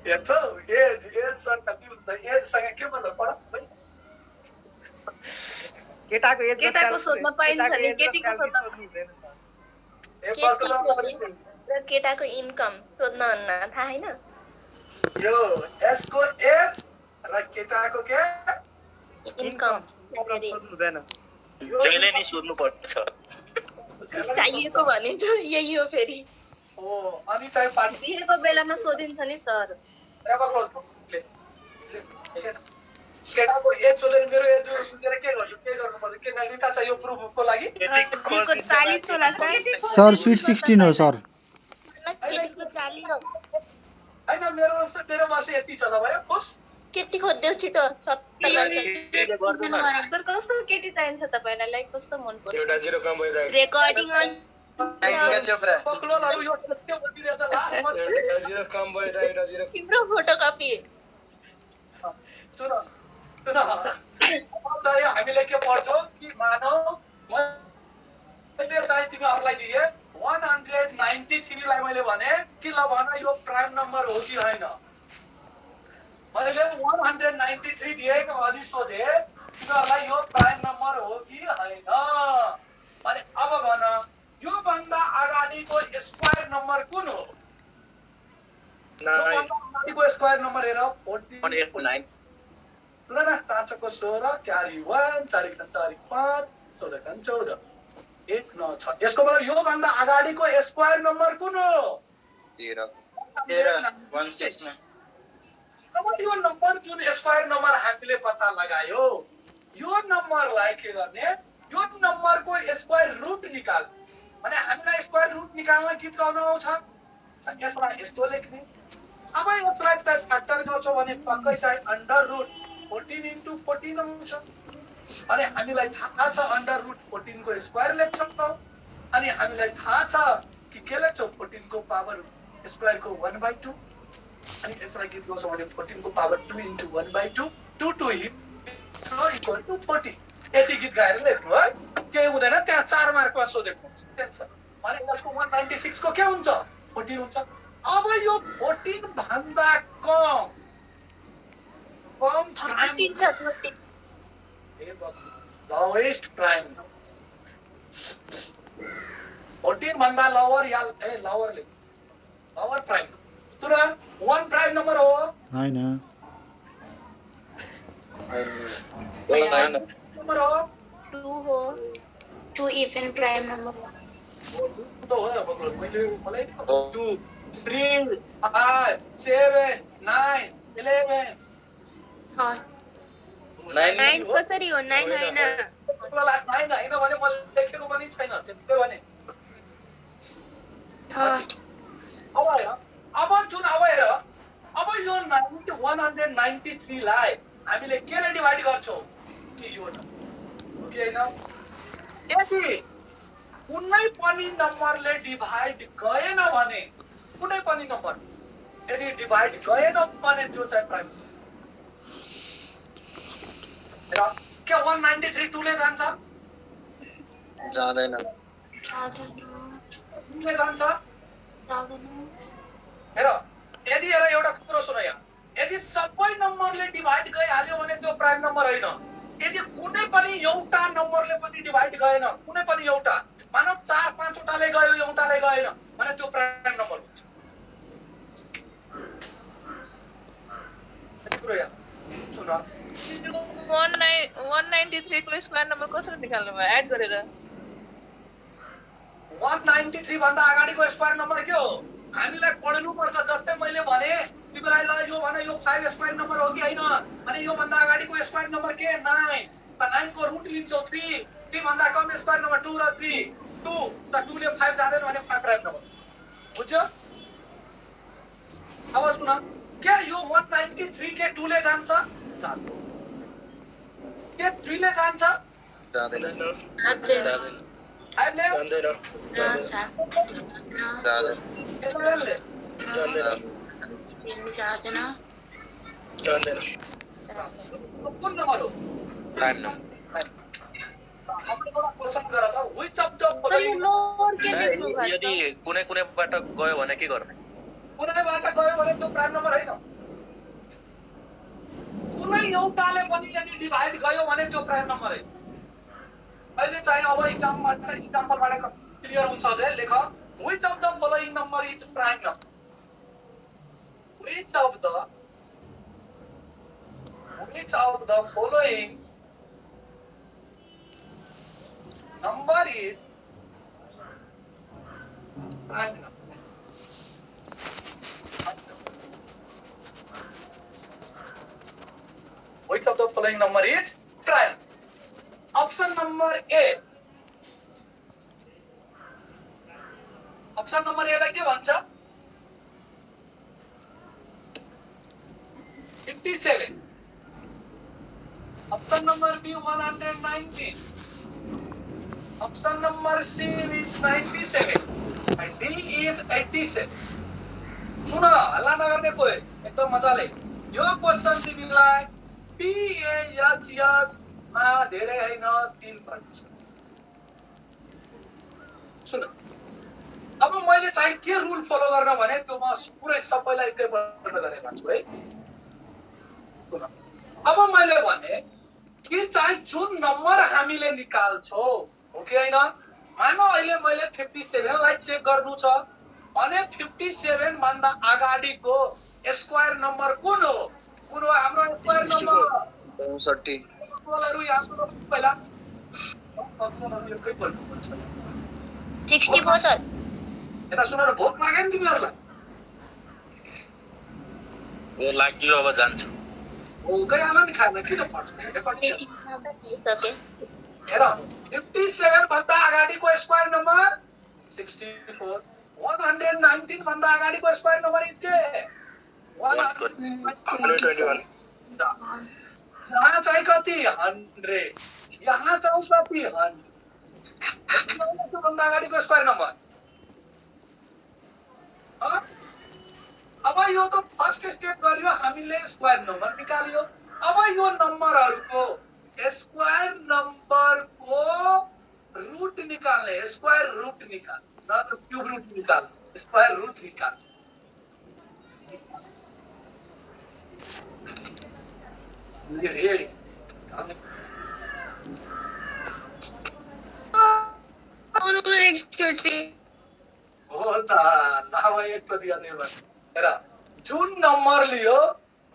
हेर्छौ एज सर कति हुन्छ एज सँग के मतलब पढ केटाको सोध्न पाइन्छ नि केटीको सोध्न र केटाको इन्कम सोध्न भन्न थाहा हैन यो यसको एज र केटाको के इन्कम हुँदैन जहिले नि सोध्नु पर्छ चाहिएको भने यही हो फेरि ओ अनि चाहिँ पार्टी बिहेको बेलामा सोधिन्छ नि सर केटाको एज सोधेर मेरो एज बुझेर के गर्नुपर्छ के गरिता छ यो प्रुफको लागि सर स्वीट 16 हो सर हैन मेरो वर्ष यति छ त भयो बस केटी खोज्दै छिटो 70 वर्ष सर कस्तो केटी चाहिन्छ तपाईलाई लाइक कस्तो मन पर्छ एउटा जिरो कम भइरहेको रेकर्डिङ पक्लोलहरु यो सत्य बोलिरहेछ लास्टमा एउटा जिरो कम भइरहेको एउटा जिरो तिम्रो फोटोकपी सुन हामीले के पढ्छौँ कि मानौ मैले चाहिँ तिमीहरूलाई दिए 193 लाई मैले भने कि ल भन यो प्राइम नम्बर हो कि होइन मैले 193 दिएको अनि सोधे तिमीहरूलाई यो प्राइम नम्बर हो कि होइन अनि अब भन यो भन्दा अगाडिको स्क्वायर नम्बर कुन हो अगाडिको स्क्वायर नम्बर हेर 189 ल न 4 को 16 क्यारी 1 4 का 4 5 14 का 14 1 9 6 यसको मतलब यो भन्दा अगाडिको स्क्वायर नम्बर कुन हो 13 169 अब यो नम्बर जुन स्क्वायर नम्बर हामीले पत्ता लगायो यो नम्बरलाई के गर्ने यो नम्बरको स्क्वायर रुट निकाल भने हामीलाई स्क्वायर रुट निकाल्न गीत गाउन आउँछ यसलाई यस्तो लेख्ने अब यसलाई त फ्याक्टर गर्छौ भने पक्कै चाहिँ अंडर रुट 14 into 14 आउँछ अनि हामीलाई थाहा छ अंडर रुट 14 को स्क्वायर लेख्छौ अनि हामीलाई थाहा छ कि के लेख्छौ 14 को पावर स्क्वायर को 1/2 अनि यसलाई गीत गाउँछौ भने 14 को पावर 2 into 1/2 2 2 इक्वल टु 40 यति गीत गाएर लेख्नु है के हुँदैन त्यहाँ 4 मार्कमा सोधेको हुन्छ टेन्सन अनि यसको 196 को के हुन्छ 14 हुन्छ अब यो 14 भन्दा कम 13 छ 13 लोएस्ट प्राइम 14 भन्दा लोअर या लोअर ले लोअर प्राइम सुन 1 प्राइम नम्बर हो हैन नम्बर हो 2 हो 2 इभन प्राइम नम्बर तो हो बगल मैले मलाई 2 3 5 7 9 11 9 कसरी हो 9 हैन 9 हैन भने मैले लेखेको पनि छैन त्यतिकै भने अब जुन अब हेर अब यो 193 लाई हामीले केले डिवाइड गर्छौं कि यो ओके हैन यदि कुनै पनि नम्बरले डिवाइड गएन भने कुनै पनि नम्बर यदि डिवाइड गएन भने त्यो चाहिँ प्राइम र के 193 2 ले जान्छ जाँदैन ले जान्छ हेर यदि एउटा कुरो सुन यहाँ यदि सबै नम्बरले डिवाइड गइहाल्यो भने त्यो प्राइम नम्बर हैन यदि कुनै पनि एउटा नम्बरले पनि डिवाइड गएन कुनै पनि एउटा मानव 4 5 वटाले गयो एउटाले गएन भने त्यो प्राइम नम्बर हुन्छ कुरो यहाँ सुन 193 को स्क्वायर नम्बर कसरी निकाल्नु भयो एड गरेर 193 भन्दा अगाडिको स्क्वायर नम्बर के हो हामीलाई पढ्नु पर्छ जस्तै मैले भने तिमीलाई ल यो भने यो 5 स्क्वायर नम्बर हो कि हैन अनि यो भन्दा अगाडिको स्क्वायर नम्बर के 9 त 9 को रुट लिन्छौ 3 3 भन्दा कम स्क्वायर नम्बर 2 र 3 2 त 2 ले 5 जाँदैन भने 5 प्राइम नम्बर बुझ्यो अब सुन के यो 193 के 2 ले जान्छ जान्छ के 3 ले जान्छ जाँदैन 5 ले जाँदैन जाँदैन कुन नम्बर हो प्राइम नम्बर अब एउटा क्वेशन गर त व्हिच अफ द यदि कुनै कुनैबाट गयो भने के गर्ने कुनैबाट गयो भने त्यो प्राइम नम्बर हैन कुनै एउटाले पनि यदि डिभाइड गयो भने त्यो प्राइम नम्बर है अहिले चाहिँ अब एक्जाम्पलबाट क्लियर हुन्छ जे लेख which of the following number is prime number which of the following number is prime number which of the following number is prime option number A option number A लाई के भन्छ 57 option number B 119 option number C is 97 and D is 87 सुन हल्ला नगर्ने कोही एकदम मजाले यो question तिमीलाई PAHS मा धेरै हैन 3 पर्छ सुन अब मैले चाहिँ के रुल फलो गर्न भने त्यो म पुरै सबैलाई एकैपल्ट गरे भन्छु है सुन अब मैले भने कि चाहिँ जुन नम्बर हामीले निकाल्छौ हो कि हैन मानौ अहिले मैले 57 लाई चेक गर्नु छ भने 57 भन्दा अगाडिको स्क्वायर नम्बर कुन हो हाम्रो स्क्वायर नम्बर 64 बोलहरु यहाँ पहिला 64 सर यता सुन न भोक लाग्यो नि तिमीहरुलाई यो लाग्यो अब जान्छु भोकै आमा नि खान किन पर्छ ओके हेर 57 भन्दा अगाडिको स्क्वायर नम्बर 64 119 भन्दा अगाडिको स्क्वायर नम्बर इज के 121 यहाँ चाहिँ कति 100 यहाँ चाहिँ कति 100 भन्दा अगाडिको स्क्वायर नम्बर अब यो त फर्स्ट स्टेप गरियो हामीले स्क्वायर नम्बर निकाल्यो अब यो नम्बरहरुको स्क्वायर नम्बरको रुट निकाल्ने स्क्वायर रुट निकाल न त क्यूब रुट निकाल स्क्वायर रुट निकाल ये हो त नभए एकचोटि गर्ने भन्छ हेर जुन नम्बर लियो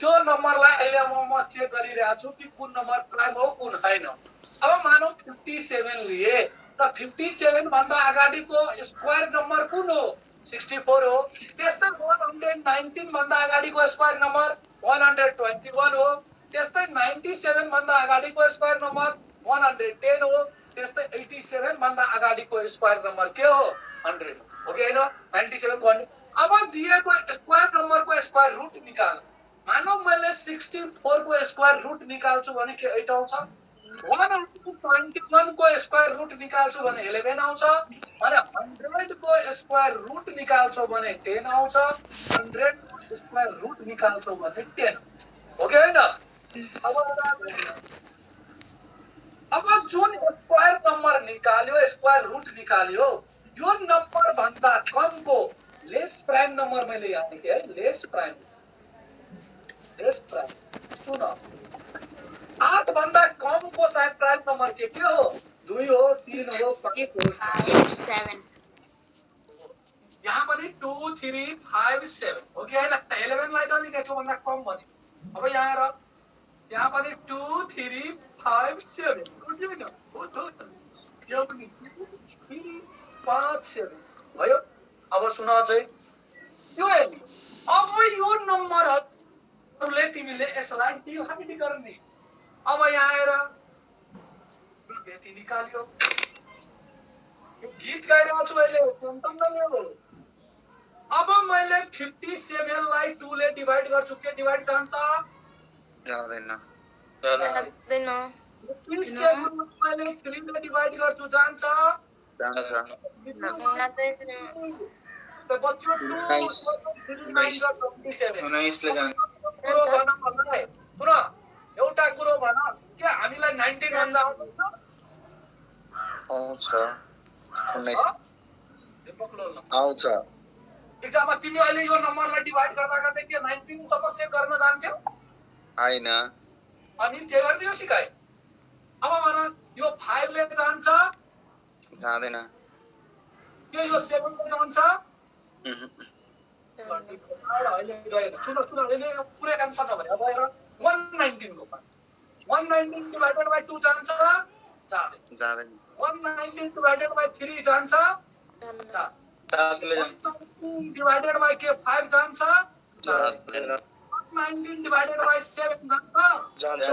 त्यो नम्बरलाई अहिले म चेक गरिरहेको छु कि कुन नम्बर प्राइम हो कुन हैन अब मानौ 57 लिए त 57 भन्दा अगाडिको स्क्वायर नम्बर कुन हो 64 हो त्यस्तै 119 भन्दा अगाडिको स्क्वायर नम्बर 121 हो त्यस्तै 97 भन्दा अगाडिको स्क्वायर नम्बर 110 हो त्यस्तै 87 भन्दा अगाडिको स्क्वायर नम्बर के हो 100 हो कि हैन 97 भन्नु अब दिएको स्क्वायर नम्बरको स्क्वायर रुट निकाल मानौ मैले 64 को स्क्वायर रुट निकाल्छु भने के 8 आउँछ 121 को स्क्वायर रुट निकाल्छु भने 11 आउँछ अनि 100 को स्क्वायर रुट निकाल्छु भने 10 आउँछ 100 को स्क्वायर रुट निकाल्छु भने 10 हो कि हैन अब जुन स्क्वायर नम्बर निकाल्यो स्क्वायर रुट निकाल्यो यो नम्बर भन्दा कमको लेस प्राइम नम्बर मैले यहाँ लेखे है लेस प्राइम सुन 8 भन्दा कमको चाहिँ प्राइम नम्बर के हो 2 हो 3 हो 5 हो 7 यहाँ पनि 2 3 5 7 हो कि हैन 11 लाई त लेखेको भन्दा कम भने अब यहाँ पनि 2 3 5 7 हो कि हैन हो त यो पनि 5 भयो। अब सुन चाहिँ यो हेर्नु, अब यो नम्बरहरूले तिमीले यसलाई डिभाइड गर्ने। अब यहाँ आएर यति निकाल्यो। यो गीत गाइरहेको छु अहिले, टेन्सन नलियो। अब मैले 57 लाई 2 ले डिभाइड गर्छु, के डिभाइड जान्छ? जाँदैन। 57 मैले 3 ले डिभाइड गर्छु, जान्छ? जान्छ। तो बच्चों 19 ले जान्छ। कुरो भन मलाई, सुन एउटा कुरो भन, के हामीलाई 19 भन्दा आउँछ? आउँछ। 19 आउँछ। एक्जाममा तिमी अहिले यो नम्बरलाई डिभाइड गर्दा गर्दै के 19 सम्म चेक गर्न जान्थ्यौ? हैन। अनि के गर्थ्यौ सिकाइ? अब भन यो 5 ले जान्छ? जाँदैन। यो 7 ले जान्छ? अहिले गएन। सुन अहिले पुरै आन्सर नभए अब हेर 119 को 119 डिवाइडेड बाइ 2 जान्छ? जाँदैन। 119 डिवाइडेड बाइ 3 जान्छ? जान्छ। 7 ले जान्छ। 119 डिवाइडेड बाइ के 5 जान्छ? जाँदैन। 119 डिवाइडेड बाइ 7 जान्छ? जान्छ।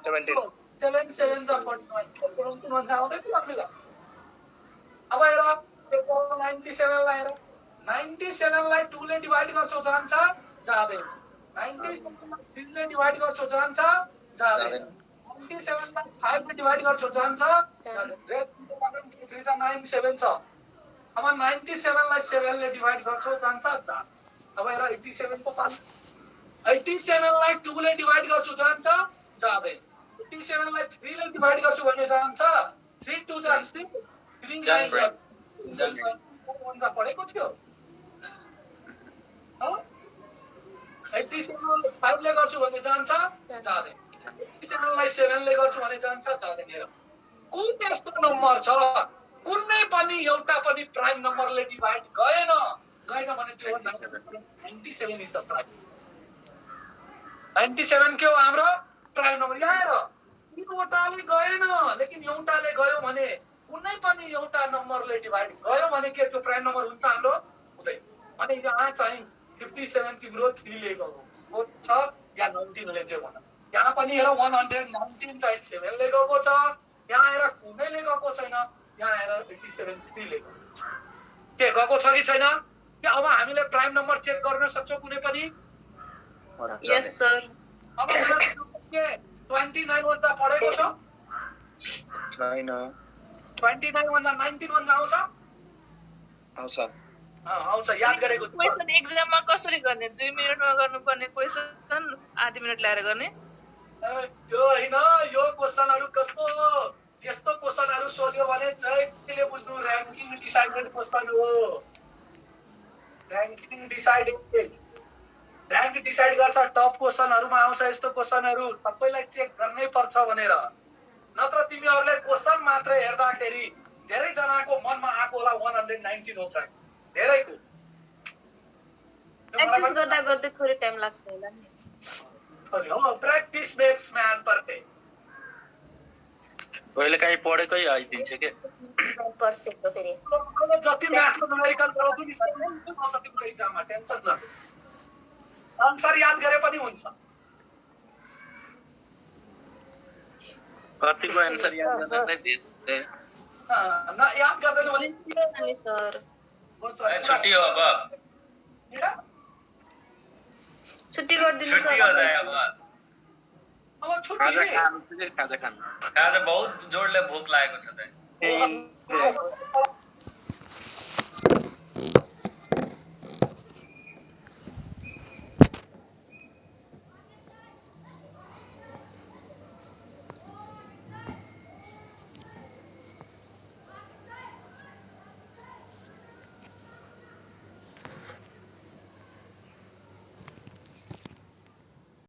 17 7 7 जा 41 को भन्छ आउँदैन तिमीलाई? अब हेर 97 लाई हेर, 97 लाई 2 ले डिवाइड गर्छौ जान्छ? जाँदैन। 97 लाई 3 ले डिवाइड गर्छौ जान्छ? जाँदैन। 97 लाई 5 ले डिवाइड गर्छौ जान्छ? जाँदैन। 3 जा 9 7 छ। अब 97 लाई 7 ले डिवाइड गर्छौ जान्छ? जाँदैन। अब हेर 87 को पास 87 लाई 2 ले डिवाइड गर्छु जान्छ? जाँदैन। 87 लाई 3 ले डिवाइड गर्छु भने जान्छ? 3 2 जा 6 3 9 जा पढेको थियो? 87 5 ले गर्छु भने जान्छ? जाँदैन। 87 लाई 7 ले गर्छु भने जान्छ? जाँदैन। हेर कुन त्यस्तो नम्बर छ कुनै पनि एउटा पनि प्राइम नम्बरले डिवाइड गएन भने त्यो 97 इज द प्राइम। 97 के हो हाम्रो प्राइम नम्बर? यहाँ हेर तीनवटाले गएन लेकिन एउटाले गयो भने कुनै पनि एउटा नम्बरले डिवाइड गयो भने के त्यो प्राइम नम्बर हुन्छ हाम्रो? हुँदैन। अनि यहाँ चाहिँ 57 तिम्रो 3 ले गएको छ या 19 ले चाहिँ भन। यहाँ पनि हेर 119 चाहिँ 7 ले गएको छ, यहाँ हेर कुनैले गएको छैन, यहाँ हेर 87 3 ले गएको छ। के गएको छ कि छैन? के अब हामीले प्राइम नम्बर चेक गर्न सक्छौं कुनै पनि? यस सर। अब के 29 भन्दा पढेको छ? छैन। 29 भन्दा 19 भन्दा आउँछ? आउँछ। आउँछ, याद गरेको छु। क्वेशन एक्जाममा कसरी गर्ने? 2 मिनेटमा गर्नुपर्ने क्वेशन आधी मिनेट ल्याएर गर्ने? त्यो हैन, यो क्वेशनहरु कस्तो हो? यस्तो क्वेशनहरु सोध्यो भने चाहिँ के बुझ्नु? र्याङ्किङ डिसाइडेड क्वेशन हो। र्याङ्किङ डिसाइडेड र्याङ्क डिसाइड गर्छ। टप क्वेशनहरुमा आउँछ यस्तो क्वेशनहरु, सबैलाई चेक गर्नै पर्छ भनेर। नत्र तिमीहरुले क्वेशन मात्र हेर्दाखेरि धेरै जनाको मनमा आको होला 119 हो प्राइम, धेरैको। प्र्याक्टिस गर्दा गर्दै थोरै टाइम लाग्छ होला नि। हो, प्र्याक्टिस मेक्स म्यान परफेक्ट। पहिले काहीँ पढेकै आइदिन्छ के? पर्फेक्ट हो फेरि। जति म्याथको न्युमेरिकल गराउँछु नि सबै आउँछ तिम्रो एक्जाममा, टेन्सन नलिनु। आन्सर याद गरे पनि हुन्छ। कतिको आन्सर याद गर्दै दिए न याद गर्दैन भने अनि सर छुट्टी हो अब। छुट्टी गरिदिनु सर। छुट्टी हो जाए अब छुट्टी खाजा खानु छ कि खाजा खानु? खाजा बहुत जोडले भोक लागेको छ त।